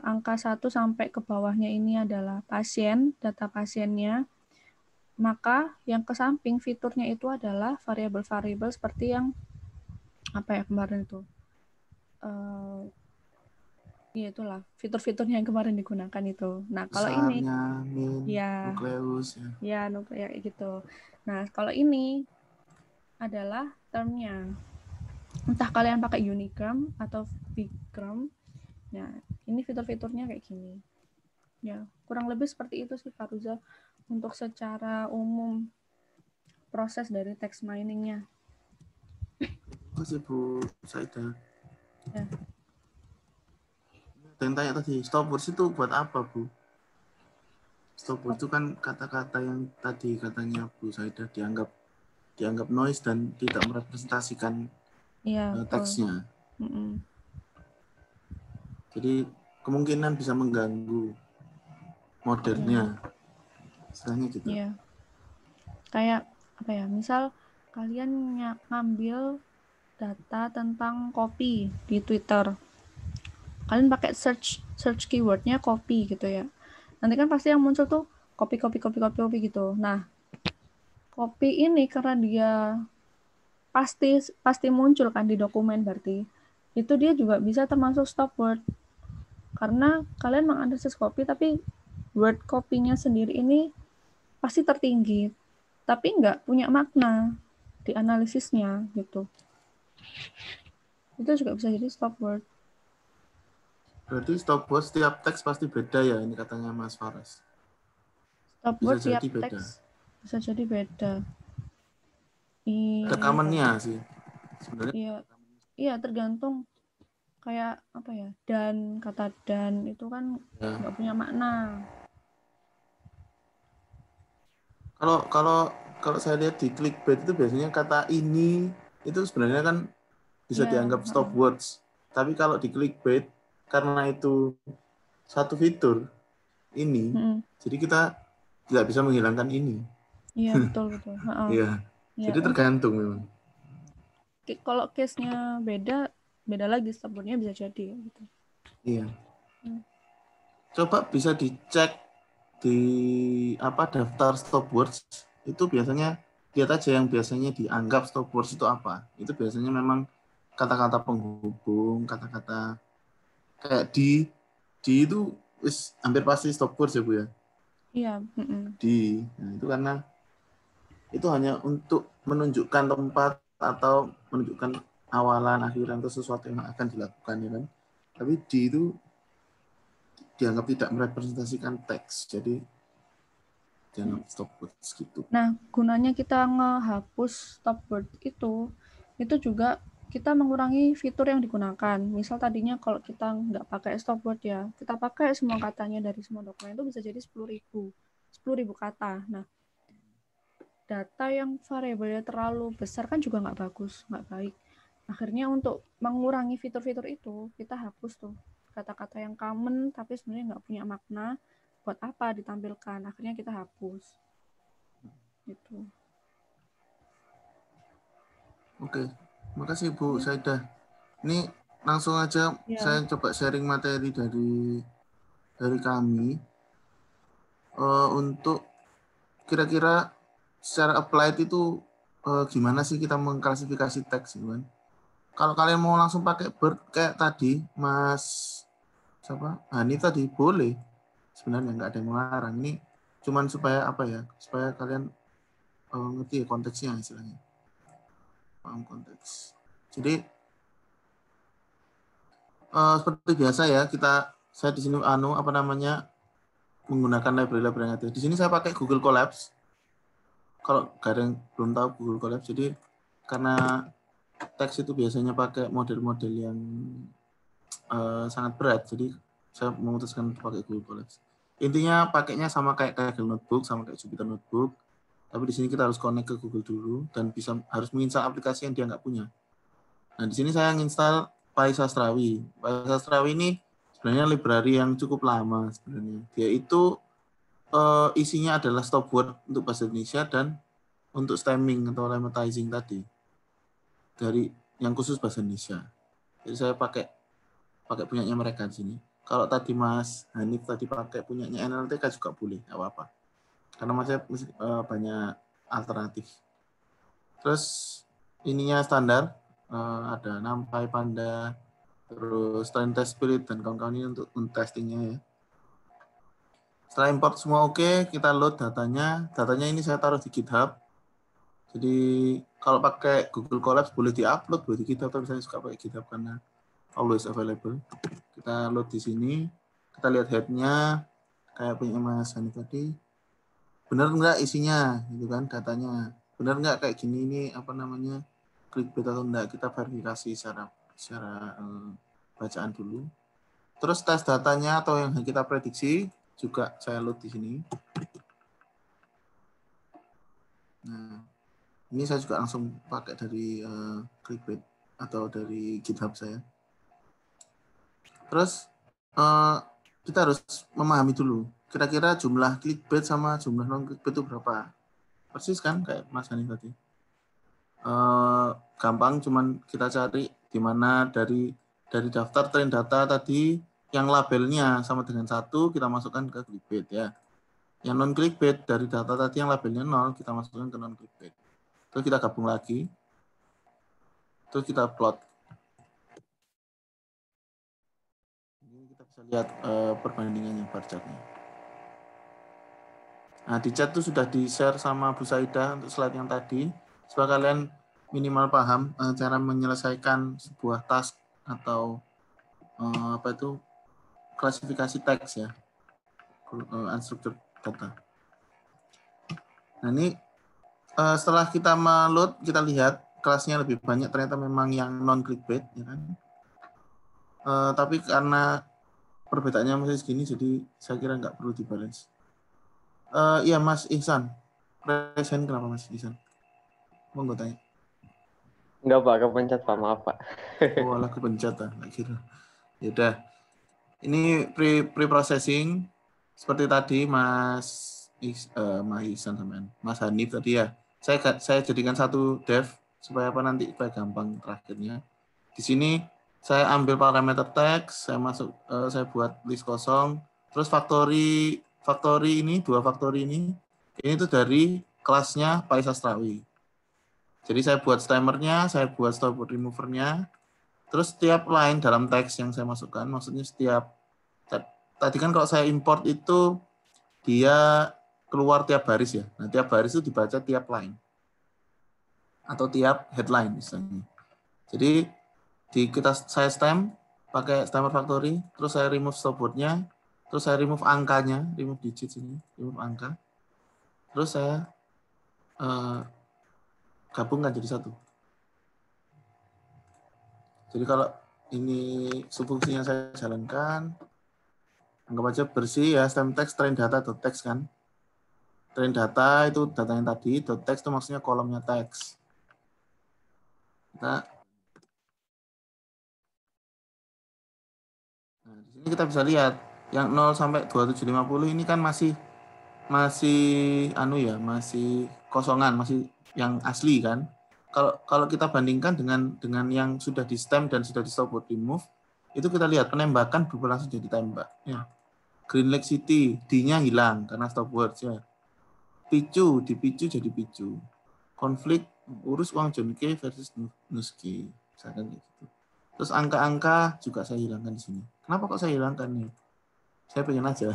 angka 1 sampai ke bawahnya ini adalah pasien, data pasiennya, maka yang ke samping fiturnya itu adalah variabel-variabel seperti yang apa ya kemarin itu. Ya itulah fitur-fiturnya yang kemarin digunakan itu. Nah, kalau ini ya nukleus ya nukleus gitu. Nah, kalau ini adalah termnya. Entah kalian pakai Unigram atau Bigram. Nah, ini fitur-fiturnya kayak gini. Ya, kurang lebih seperti itu sih Pak Ruza untuk secara umum proses dari text mining-nya. Terima kasih Bu Saidah. Ya. Yang tanya tadi, stopwatch itu buat apa, Bu? Stopwatch itu kan kata-kata yang tadi katanya Bu Saidah dianggap noise dan tidak merepresentasikan teksnya. Jadi kemungkinan bisa mengganggu modernya. Istilahnya gitu. Iya. Kayak apa ya? Misal kalian ngambil data tentang kopi di Twitter. Kalian pakai search keywordnya kopi gitu ya. Nanti kan pasti yang muncul tuh kopi gitu. Nah, kopi ini karena dia pasti muncul kan di dokumen berarti. Itu dia juga bisa termasuk stop word. Karena kalian menganalisis kopi tapi word kopinya sendiri ini pasti tertinggi. Tapi nggak punya makna di analisisnya gitu. Itu juga bisa jadi stop word. Berarti stop word setiap teks pasti beda ya, ini katanya Mas Faras. Stop word tiap teks bisa jadi beda. Ada common-nya sih sebenarnya. Iya, tergantung kayak apa ya, dan kata dan itu kan nggak punya makna. Kalau saya lihat di clickbait itu biasanya kata ini itu sebenarnya kan bisa dianggap stop words. Tapi kalau di clickbait karena itu satu fitur ini, jadi kita tidak bisa menghilangkan ini. Iya betul. Iya. Jadi tergantung memang. Kalau case-nya beda lagi stop word-nya bisa jadi gitu. Iya. Coba bisa dicek di daftar stop words itu biasanya lihat aja yang biasanya dianggap stop words itu apa. Itu biasanya memang kata-kata penghubung, kata-kata kayak di itu hampir pasti stop words ya Bu ya. Iya. Di, nah itu karena itu hanya untuk menunjukkan tempat atau menunjukkan awalan, akhiran atau sesuatu yang akan dilakukan ya kan. Tapi di itu dianggap tidak merepresentasikan teks, jadi dianggap stop words gitu. Nah, gunanya kita ngehapus stop word itu juga kita mengurangi fitur yang digunakan. Misal tadinya kalau kita nggak pakai stop word ya, kita pakai semua katanya dari semua dokumen itu bisa jadi 10.000 kata. Nah, data yang variabelnya terlalu besar kan juga nggak bagus, nggak baik. Akhirnya untuk mengurangi fitur-fitur itu, kita hapus tuh kata-kata yang common tapi sebenarnya nggak punya makna, buat apa ditampilkan. Akhirnya kita hapus. Gitu. Oke, makasih Bu Saidah. Ini langsung aja saya coba sharing materi dari kami untuk kira-kira secara applied itu gimana sih kita mengklasifikasi teks gitu kan. Kalau kalian mau langsung pakai Bird kayak tadi Mas Hani tadi boleh. sebenarnya nggak ada yang melarang. Ini cuman supaya apa ya? Supaya kalian ngerti ya konteksnya istilahnya. Paham konteks. Jadi seperti biasa ya, saya di sini menggunakan library yang ada. Di sini saya pakai Google Colabs. Kalau nggak ada yang belum tahu Google Colabs, jadi karena teks itu biasanya pakai model-model yang sangat berat, jadi saya memutuskan untuk pakai Google Colabs. Intinya pakainya sama kayak Kaggle Notebook, sama kayak Jupyter Notebook, tapi di sini kita harus connect ke Google dulu dan harus menginstal aplikasi yang dia nggak punya. Nah, di sini saya menginstal PySastrawi. PySastrawi ini sebenarnya library yang cukup lama sebenarnya. Dia itu isinya adalah stopword untuk bahasa Indonesia dan untuk stemming atau lemmatizing tadi dari yang khusus bahasa Indonesia. Jadi saya pakai punyanya mereka di sini. Kalau tadi Mas Hanif tadi pakai punyanya NLTK juga boleh, nggak apa-apa. Karena masih banyak alternatif. Terus ininya standar, ada NumPy, Panda, terus Test Spirit dan kawan-kawan ini untuk testingnya ya. Setelah import semua oke, kita load datanya. Datanya ini saya taruh di GitHub. Jadi kalau pakai Google Colabs boleh di-upload, boleh di GitHub, tapi saya suka pakai GitHub karena always available. Kita load di sini, kita lihat head-nya, kayak punya Mas Hani tadi. Benar nggak isinya, gitu kan, datanya. Benar nggak kayak gini, ini apa namanya, clickbait atau enggak, kita verifikasi secara bacaan dulu. Terus tes datanya atau yang kita prediksi, juga saya load di sini. Nah, ini saya juga langsung pakai dari clickbait atau dari GitHub saya. Terus kita harus memahami dulu kira-kira jumlah clickbait sama jumlah non clickbait itu berapa. Persis kan kayak Mas Hani tadi. Gampang, cuman kita cari di mana dari daftar train data tadi yang labelnya sama dengan 1 kita masukkan ke clickbait ya. Yang non clickbait dari data tadi yang labelnya 0 kita masukkan ke non clickbait. Terus kita gabung lagi. Terus kita plot. Ini kita bisa lihat perbandingannya bar chartnya. Nah, di chat itu sudah di-share sama Bu Saida untuk slide yang tadi. Supaya kalian minimal paham cara menyelesaikan sebuah task atau klasifikasi teks ya. Unstructured data. Nah, ini setelah kita meload, kita lihat kelasnya lebih banyak ternyata memang yang non clickbait ya kan. Tapi karena perbedaannya masih segini, jadi saya kira nggak perlu dibalance. Iya Mas Ihsan, present kenapa Mas Ihsan? Mau gue tanya? Enggak Pak, kepencet Pak, maaf Pak. Oh, alah kepencet lah, nggak kira. Yaudah, ini pre-processing seperti tadi Mas Ihsan sama Mas Hanif tadi ya. Saya jadikan satu dev supaya apa nanti supaya gampang terakhirnya. Di sini saya ambil parameter teks, saya buat list kosong, terus factory ini, 2 factory ini tuh dari kelasnya PySastrawi. Jadi saya buat stemmernya, saya buat stopword removernya, terus setiap line dalam teks yang saya masukkan, maksudnya tadi kan kalau saya import itu dia keluar tiap baris ya. Nah, tiap baris itu dibaca tiap line atau tiap headline misalnya. Jadi saya stem pakai stemmer factory, terus saya remove stopwordnya, terus saya remove angkanya, remove digit sini, remove angka, terus saya gabungkan jadi satu. Jadi kalau ini subfungsinya saya jalankan, anggap aja bersih ya, stem text train data .text kan. Train data itu data yang tadi, .text itu maksudnya kolomnya teks. Nah, di sini kita bisa lihat yang 0 sampai 2750 ini kan masih kosongan, masih yang asli kan. Kalau kita bandingkan dengan yang sudah di stem dan sudah di stopword remove, itu kita lihat penembakan berubah langsung jadi tembak. Ya. Green Lake City, D-nya hilang karena stopword ya. Dipicu jadi picu. Konflik urus uang John K versus Nuski, misalkan gitu. Terus angka-angka juga saya hilangkan di sini. Kenapa kok saya hilangkan nih? Saya pengen aja.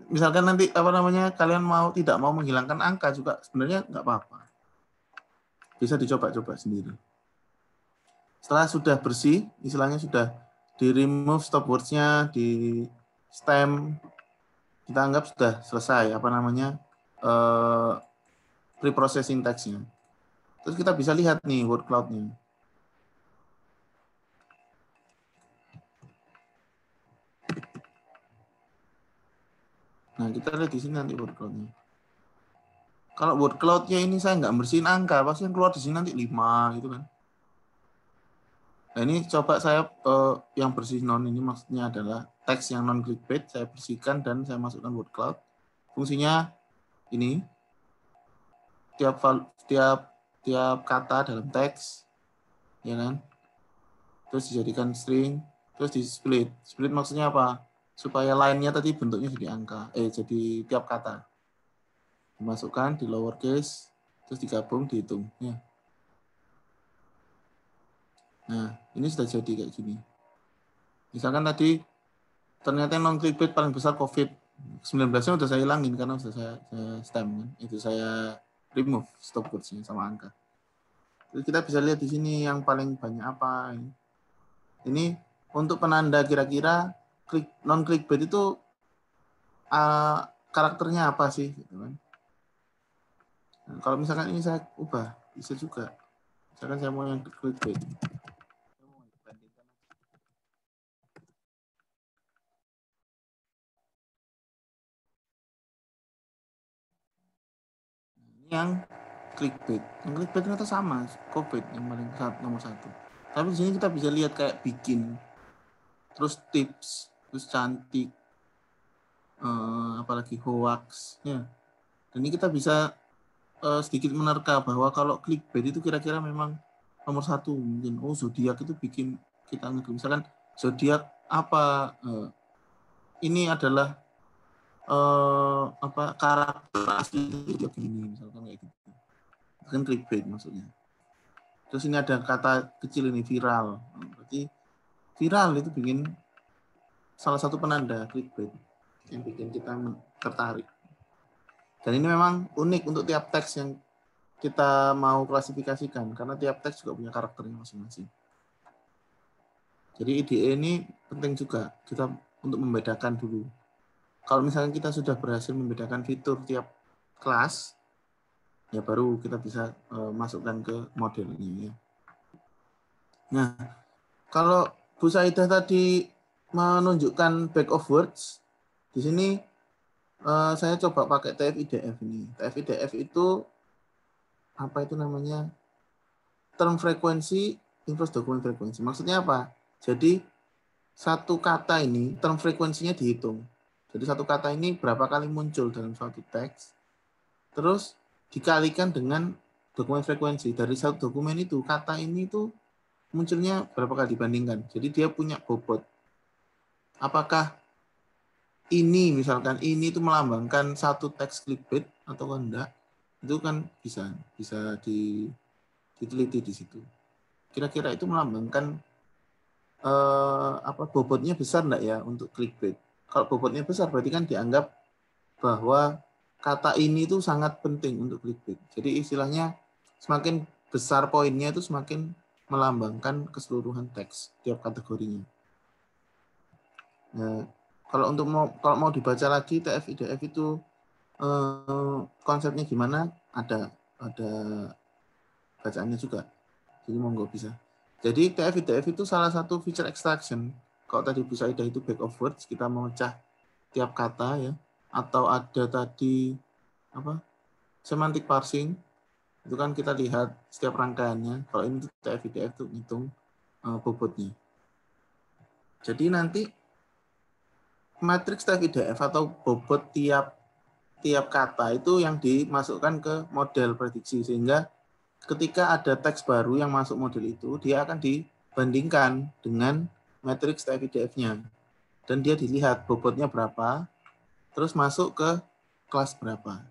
Misalkan nanti kalian tidak mau menghilangkan angka juga sebenarnya nggak apa-apa. Bisa dicoba-coba sendiri. Setelah sudah bersih, istilahnya sudah di remove stop words-nya, di stem, kita anggap sudah selesai pre-processing text-nya. Terus kita bisa lihat nih word cloud-nya. Nah, kita lihat di sini nanti word cloud-nya. Kalau word cloud-nya ini saya nggak bersihin angka, pasti yang keluar di sini nanti 5 gitu kan. Nah, ini coba saya yang bersih ini maksudnya adalah teks yang non clickbait, saya bersihkan dan saya masukkan word cloud. Fungsinya ini tiap kata dalam teks, ya kan? Terus dijadikan string, terus di split. Split maksudnya apa? Supaya line-nya tadi bentuknya jadi angka, jadi tiap kata. Dimasukkan di lowercase, terus digabung, dihitung. Ya. Nah, ini sudah jadi kayak gini. Misalkan tadi ternyata non clickbait paling besar COVID-19-nya udah saya hilangin karena sudah saya stem kan. Itu saya remove stop words-nya sama angka. Terus kita bisa lihat di sini yang paling banyak apa. Ini untuk penanda kira-kira non clickbait itu karakternya apa sih gitu kan. Nah, kalau misalkan ini saya ubah, bisa juga. Misalkan saya mau yang clickbait. Yang clickbait ternyata sama COVID yang paling nomor 1. Tapi di sini kita bisa lihat kayak bikin, terus tips, terus cantik, apalagi hoax, ya. Dan ini kita bisa sedikit menerka bahwa kalau clickbait itu kira-kira memang nomor 1 mungkin. Zodiak itu bikin kita misalkan zodiak apa? Ini adalah karakter asli itu begini misalkan kayak gitu. Kan clickbait maksudnya. Terus ini ada kata kecil ini viral. Berarti viral itu bikin salah satu penanda clickbait yang bikin kita tertarik. Dan ini memang unik untuk tiap teks yang kita mau klasifikasikan karena tiap teks juga punya karakternya masing-masing. Jadi IDE ini penting juga kita untuk membedakan dulu. Kalau misalnya kita sudah berhasil membedakan fitur tiap kelas, ya baru kita bisa masukkan ke model ini. Ya. Nah, kalau Bu Saidah tadi menunjukkan back of words, di sini saya coba pakai TF-IDF ini. TF-IDF itu apa itu namanya? Term frekuensi, inverse document frekuensi. Maksudnya apa? Jadi satu kata ini term frekuensinya dihitung. Jadi satu kata ini berapa kali muncul dalam suatu teks, terus dikalikan dengan dokumen frekuensi. Dari satu dokumen itu, kata ini itu munculnya berapa kali dibandingkan. Jadi dia punya bobot. Apakah ini misalkan ini itu melambangkan satu teks clickbait atau enggak? Itu kan bisa diteliti di situ. Kira-kira itu melambangkan bobotnya besar enggak ya untuk clickbait? Kalau bobotnya besar berarti kan dianggap bahwa kata ini itu sangat penting untuk clickbait. Jadi istilahnya semakin besar poinnya itu semakin melambangkan keseluruhan teks tiap kategorinya. Nah, kalau mau dibaca lagi TF-IDF itu konsepnya gimana? Ada bacaannya juga. Jadi monggo bisa. Jadi TF-IDF itu salah satu feature extraction. Kalau tadi Bu Saidah itu back of words, kita memecah tiap kata ya. Atau ada tadi semantic parsing. Itu kan kita lihat setiap rangkaiannya. Kalau ini TF-IDF itu hitung bobotnya. Jadi nanti matriks TF-IDF atau bobot tiap kata itu yang dimasukkan ke model prediksi, sehingga ketika ada teks baru yang masuk model itu, dia akan dibandingkan dengan matriks TF-IDF-nya. Dan dia dilihat bobotnya berapa, terus masuk ke kelas berapa.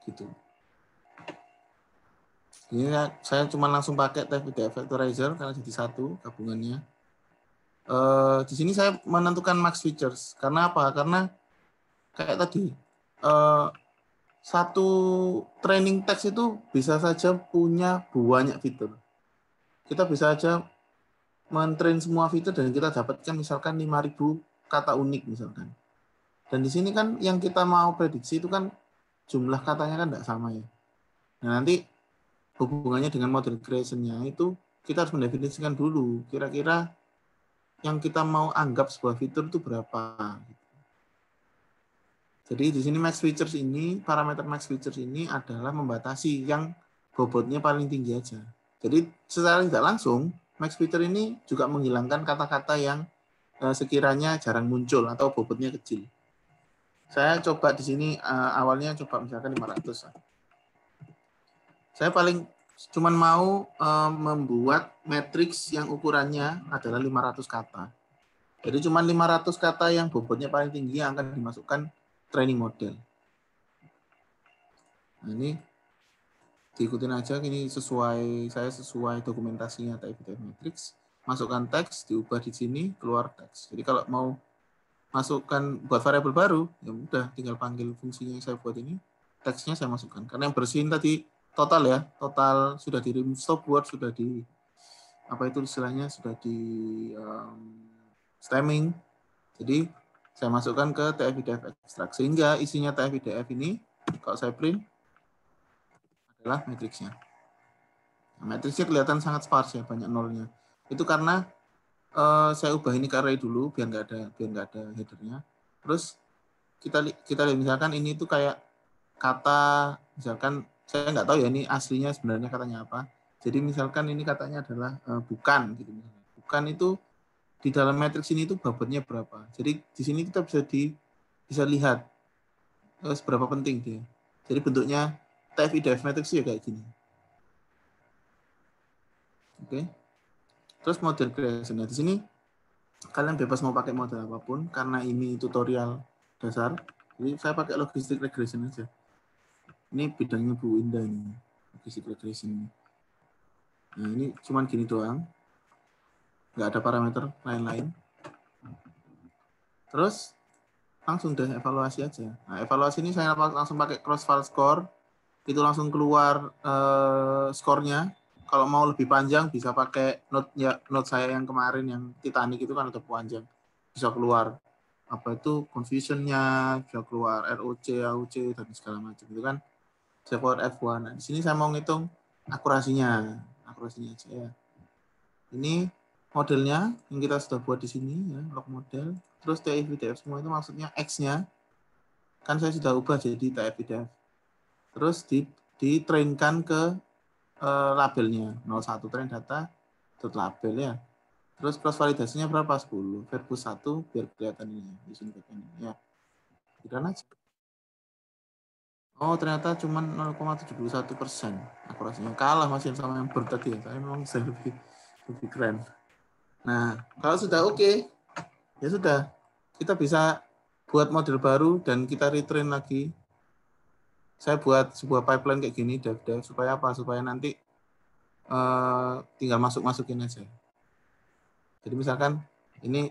Gitu. Ini saya cuma langsung pakai TF-IDF Factorizer karena jadi satu gabungannya. Di sini saya menentukan max features. Karena apa? Karena kayak tadi, satu training text itu bisa saja punya banyak fitur. Kita bisa saja men-train semua fitur dan kita dapatkan misalkan 5.000 kata unik misalkan. Dan di sini kan yang kita mau prediksi itu kan jumlah katanya kan tidak sama ya. Nah, nanti hubungannya dengan model creation-nya itu kita harus mendefinisikan dulu kira-kira yang kita mau anggap sebuah fitur itu berapa. Jadi di sini max features ini, parameter max features ini adalah membatasi yang bobotnya paling tinggi aja. Jadi secara tidak langsung, max feature ini juga menghilangkan kata-kata yang sekiranya jarang muncul atau bobotnya kecil. Saya coba di sini awalnya coba misalkan 500. Saya paling cuman mau membuat matriks yang ukurannya adalah 500 kata. Jadi cuma 500 kata yang bobotnya paling tinggi yang akan dimasukkan training model. Nah, ini diikutin aja, ini saya sesuai dokumentasinya TF-IDF matrix. Masukkan teks, diubah di sini, keluar teks. Jadi kalau mau masukkan buat variabel baru, ya udah tinggal panggil fungsinya yang saya buat ini, teksnya saya masukkan. Karena yang bersihin tadi total ya, total sudah di remove stop word, sudah di apa itu istilahnya, sudah di stemming. Jadi saya masukkan ke TF-IDF extract sehingga isinya TF-IDF ini kalau saya print adalah matriksnya. Nah, matriksnya kelihatan sangat sparse ya, banyak nolnya. Itu karena saya ubah ini ke array dulu biar nggak ada headernya. Terus kita lihat misalkan ini tuh kayak kata, misalkan saya nggak tahu ya ini aslinya sebenarnya katanya apa. Jadi misalkan ini katanya adalah bukan gitu. Bukan itu di dalam matriks ini itu bobotnya berapa. Jadi di sini kita bisa lihat seberapa penting dia. Jadi bentuknya TF-IDF matrix ya kayak gini. Oke. Terus model creation. Nah, di sini kalian bebas mau pakai model apapun karena ini tutorial dasar. Jadi saya pakai logistic regression aja. Ini bidangnya Bu Indah ini, logistic regression. Nah, ini cuman gini doang. Nggak ada parameter lain-lain. Terus langsung deh evaluasi aja. Nah, evaluasi ini saya langsung pakai cross file score. Itu langsung keluar skornya. Kalau mau lebih panjang bisa pakai note saya yang kemarin yang Titanic itu kan udah panjang. Bisa keluar apa itu confusion-nya, bisa keluar ROC, AUC dan segala macam itu kan. Saya keluar F1. Nah, di sini saya mau ngitung akurasinya aja ya. Ini modelnya yang kita sudah buat di sini ya, log model. Terus TF-IDF semua itu maksudnya X-nya kan saya sudah ubah jadi TF-IDF. Terus di-trainkan ke labelnya 01 train data .label ya. Terus cross validasinya berapa? 10. Verbus 1 biar kelihatan ini di sini ya. Kira aja. Oh, ternyata cuma 0,71% akurasinya. Kalah masih sama yang bird tadi ya. Saya memang bisa lebih keren. Nah, kalau sudah oke, ya sudah. Kita bisa buat model baru dan kita retrain lagi. Saya buat sebuah pipeline kayak gini, dev supaya apa? Supaya nanti tinggal masukin aja. Jadi misalkan ini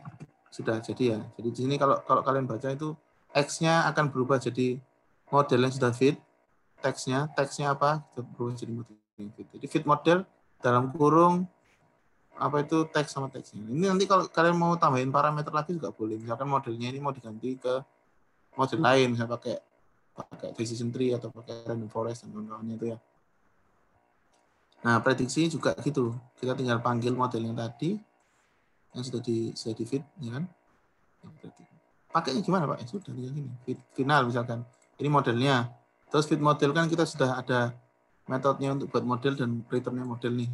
sudah jadi ya. Jadi di sini kalau kalian baca itu X-nya akan berubah jadi model yang sudah fit, teksnya apa? Berubah jadi model yang fit. Jadi fit model dalam kurung apa itu teks sama teksnya. Ini nanti kalau kalian mau tambahin parameter lagi juga boleh. Misalkan modelnya ini mau diganti ke model lain, misalnya pakai decision tree atau pakai random forest dan kawan-kawannya itu ya. Nah, prediksi juga gitu. Kita tinggal panggil model yang tadi yang sudah di fit, ya kan? Pakainya gimana, Pak? Ya sudah tinggal gini. Fit final misalkan. Ini modelnya. Terus fit model kan kita sudah ada metodenya untuk buat model dan returnnya model nih.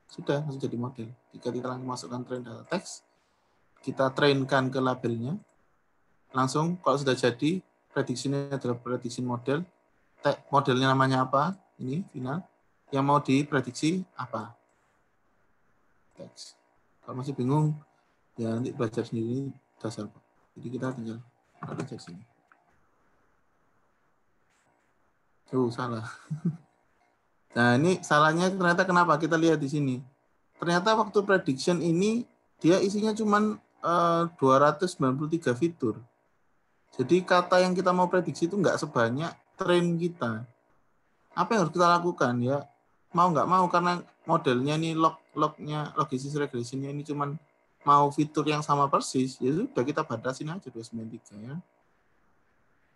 Sudah langsung jadi model. Jika kita langsung masukkan train data text, kita trainkan ke labelnya. Langsung kalau sudah jadi, prediksinya adalah prediksi model. Modelnya namanya apa? Ini final. Yang mau diprediksi apa? Teks. Kalau masih bingung, ya nanti belajar sendiri dasar. Jadi kita tinggal belajar sini. Salah. Nah, ini salahnya ternyata kenapa? Kita lihat di sini. Ternyata waktu prediction ini dia isinya cuman 293 fitur. Jadi kata yang kita mau prediksi itu nggak sebanyak train kita. Apa yang harus kita lakukan ya? Mau nggak mau karena modelnya ini lognya logistic regressionnya ini cuman mau fitur yang sama persis, ya sudah kita batasin aja 293 ya.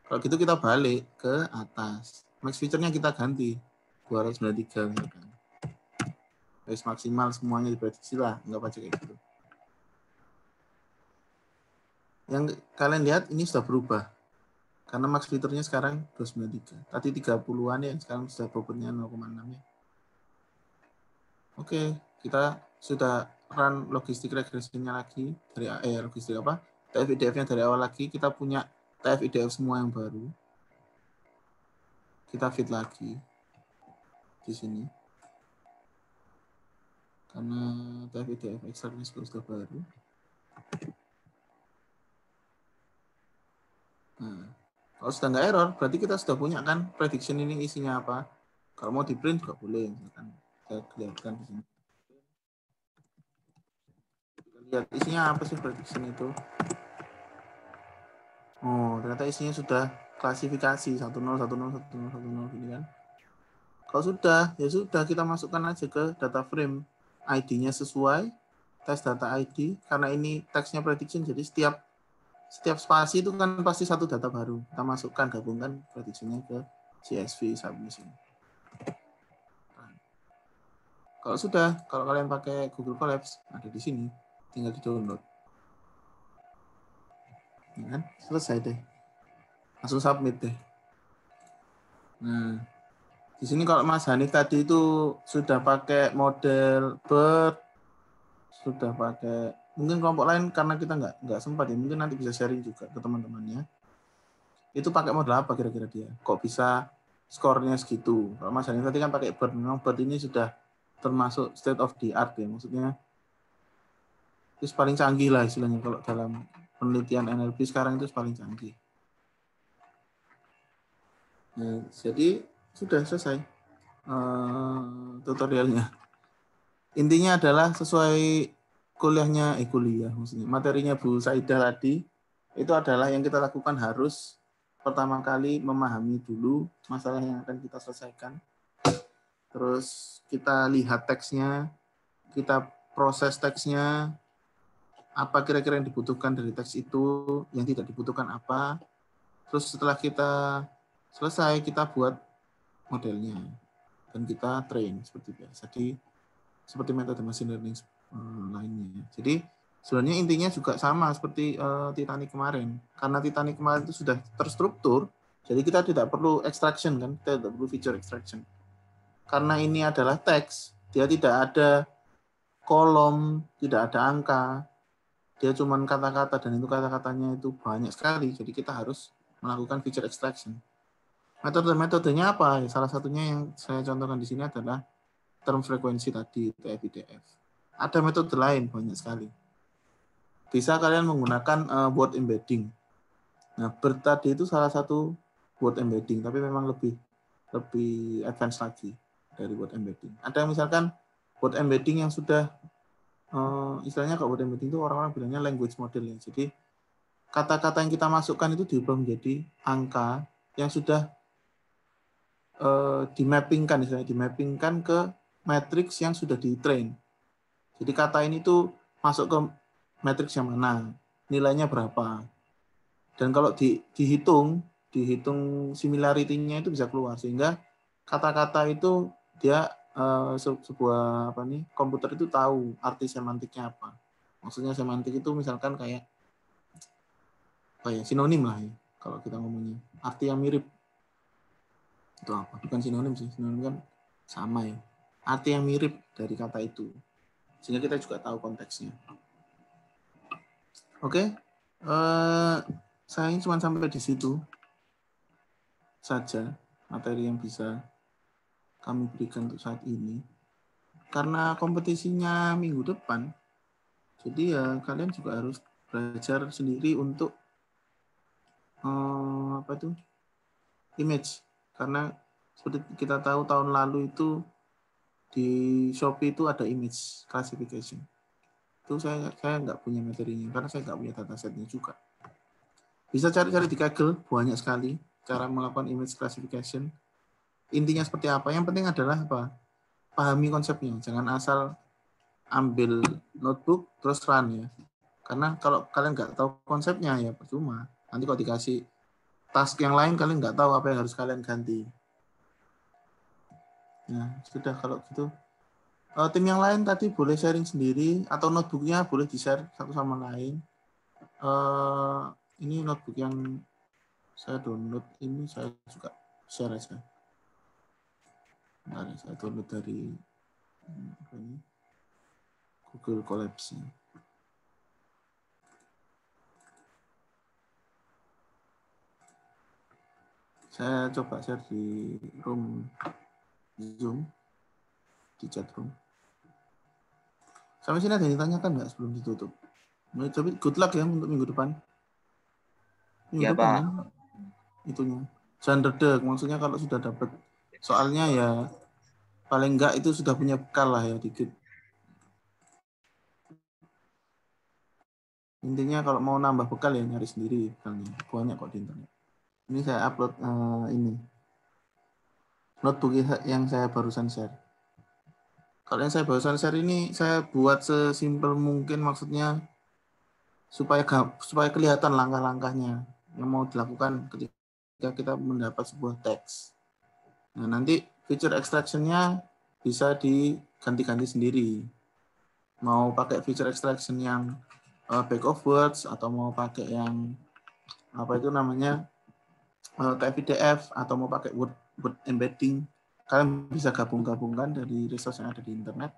Kalau gitu kita balik ke atas. Max feature-nya kita ganti 293 misalkan. Base maksimal semuanya diprediksi lah, nggak baca kayak gitu. Yang kalian lihat ini sudah berubah. Karena max feature-nya sekarang 293. Tadi 30-an ya, sekarang sudah bobotnya 0,6 ya. Oke, kita sudah run logistik regressionnya lagi dari logistik apa? TF-IDF-nya dari awal lagi, kita punya TF-IDF semua yang baru. Kita fit lagi di sini. Karena TF-IDF ekstraknya sudah baru. Nah, kalau sudah nggak error, berarti kita sudah punya kan prediction ini isinya apa. Kalau mau di print juga boleh, misalkan saya lihatkan di sini. Kita lihat isinya apa sih prediction itu. Oh, ternyata isinya sudah klasifikasi 10, 10, 10, 10 ini kan. Kalau sudah, ya sudah kita masukkan aja ke data frame. ID-nya sesuai, test data ID, karena ini teksnya prediction, jadi setiap spasi itu kan pasti satu data baru. Kita masukkan, gabungkan prediksinya ke CSV submission. Kalau sudah, kalau kalian pakai Google Colabs, ada di sini, tinggal di-download. Ya kan? Selesai deh. Langsung submit deh. Nah, di sini kalau Mas Hanif tadi itu sudah pakai model BERT, sudah pakai, mungkin kelompok lain karena kita nggak sempat ya, mungkin nanti bisa sharing juga ke teman-temannya. Itu pakai model apa kira-kira dia? Kok bisa skornya segitu? Kalau Mas Hanif tadi kan pakai BERT, memang BERT ini sudah termasuk state of the art ya, maksudnya itu paling canggih lah istilahnya kalau dalam penelitian NLP sekarang itu paling canggih. Nah, jadi sudah selesai tutorialnya. Intinya adalah sesuai kuliah maksudnya materinya Bu Saidah tadi, itu adalah yang kita lakukan harus pertama kali memahami dulu masalah yang akan kita selesaikan. Terus kita lihat teksnya, kita proses teksnya, apa kira-kira yang dibutuhkan dari teks itu, yang tidak dibutuhkan apa. Terus setelah kita selesai, kita buat modelnya dan kita train seperti biasa. Jadi seperti metode machine learning lainnya. Jadi sebenarnya intinya juga sama seperti Titanic kemarin. Karena Titanic kemarin itu sudah terstruktur, jadi kita tidak perlu extraction kan, kita tidak perlu feature extraction. Karena ini adalah teks, dia tidak ada kolom, tidak ada angka, dia cuma kata-kata dan itu kata-katanya itu banyak sekali. Jadi kita harus melakukan feature extraction. Metodenya apa? Salah satunya yang saya contohkan di sini adalah term frekuensi tadi, TF-IDF. Ada metode lain banyak sekali. Bisa kalian menggunakan word embedding. Nah, BERT tadi itu salah satu word embedding, tapi memang lebih advance lagi dari word embedding. Ada misalkan word embedding yang sudah istilahnya kalau word embedding itu orang-orang bilangnya language model ya. Jadi kata-kata yang kita masukkan itu diubah menjadi angka yang sudah dimappingkan ke matriks yang sudah di-train. Jadi kata ini tuh masuk ke matriks yang mana, nilainya berapa. Dan kalau dihitung similarity-nya itu bisa keluar, sehingga kata-kata itu dia sebuah komputer itu tahu arti semantiknya apa. Maksudnya semantik itu misalkan kayak sinonim lah ya, kalau kita ngomongnya arti yang mirip itu apa? Bukan sinonim sih, sinonim kan sama ya. Arti yang mirip dari kata itu, sehingga kita juga tahu konteksnya. Oke, saya cuma sampai di situ saja materi yang bisa kami berikan untuk saat ini. Karena kompetisinya minggu depan, jadi ya kalian juga harus belajar sendiri untuk image. Karena seperti kita tahu tahun lalu itu di Shopee itu ada image classification. Itu saya nggak punya materinya karena saya nggak punya datasetnya juga. Bisa cari-cari di Kaggle, banyak sekali cara melakukan image classification. Intinya seperti apa? Yang penting adalah apa? Pahami konsepnya. Jangan asal ambil notebook terus run ya. Karena kalau kalian nggak tahu konsepnya ya percuma. Nanti kalau dikasih task yang lain kalian nggak tahu apa yang harus kalian ganti. Nah, sudah kalau gitu. Tim yang lain tadi boleh sharing sendiri atau notebooknya boleh di-share satu sama lain. Ini notebook yang saya download ini saya juga share aja. Nah, saya download dari ini, Google Colabs. Saya coba share di room Zoom, di chat room. Sampai sini ada yang ditanyakan nggak sebelum ditutup? Nah, tapi good luck ya untuk minggu depan. Ya, Pak. Itunya. Jangan redek, maksudnya kalau sudah dapat soalnya ya paling enggak itu sudah punya bekal lah ya dikit. Intinya kalau mau nambah bekal ya nyari sendiri bekalnya. Banyak kok di internet. Ini saya upload ini. Notebook yang saya barusan share. Kalau yang saya barusan share ini saya buat sesimpel mungkin, maksudnya supaya kelihatan langkah-langkahnya yang mau dilakukan ketika kita mendapat sebuah teks. Nah, nanti feature extraction-nya bisa diganti-ganti sendiri. Mau pakai feature extraction yang back of words atau mau pakai yang apa itu namanya kayak PDF atau mau pakai word embedding, kalian bisa gabung-gabungkan dari resource yang ada di internet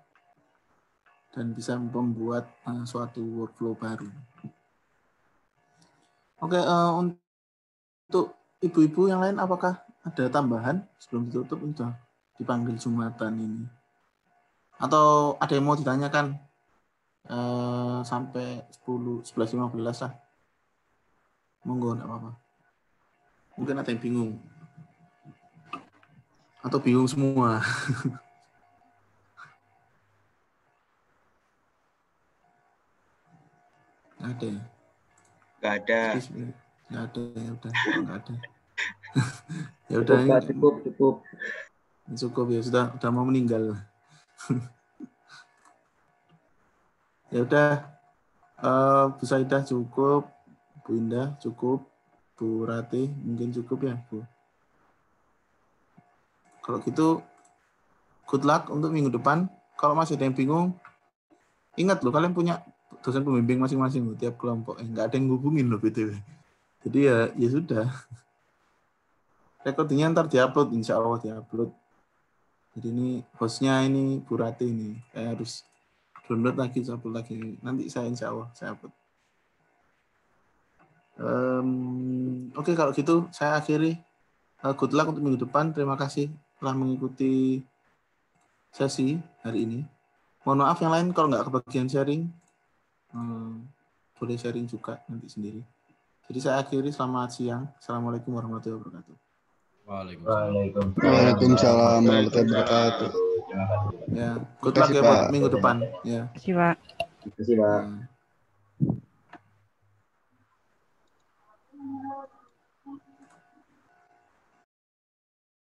dan bisa membuat suatu workflow baru. Oke, untuk ibu-ibu yang lain apakah ada tambahan sebelum ditutup? Udah dipanggil Jumatan ini. Atau ada yang mau ditanyakan sampai 11.15 lah. Monggo, enggak apa-apa. Mungkin ada yang bingung. Atau bingung semua. Nggak ada ya? Nggak ada. Nggak ada, ya udah. Nggak ada. Ya udah, cukup ya, sudah mau meninggal. Ya udah, Bu Saidah cukup, Bu Indah cukup, Bu Ratih mungkin cukup ya, Bu. Kalau gitu, good luck untuk minggu depan. Kalau masih ada yang bingung, ingat loh, kalian punya dosen pembimbing masing-masing loh, tiap kelompok. Nggak ada yang hubungin loh, BTW. Jadi ya sudah. Recordingnya ntar diupload, insya Allah diupload. Jadi ini hostnya ini Bu Ratih ini. Saya harus download lagi, upload lagi. Nanti saya insya Allah saya upload. Oke, kalau gitu saya akhiri. Good luck untuk minggu depan. Terima kasih telah mengikuti sesi hari ini. Mohon maaf yang lain kalau nggak kebagian sharing. Boleh sharing juga nanti sendiri. Jadi saya akhiri, selamat siang. Assalamualaikum warahmatullahi wabarakatuh. Waalaikumsalam warahmatullahi wabarakatuh. Ya, good luck ya buat minggu depan. Ya. Terima kasih, Pak. Terima kasih, Pak.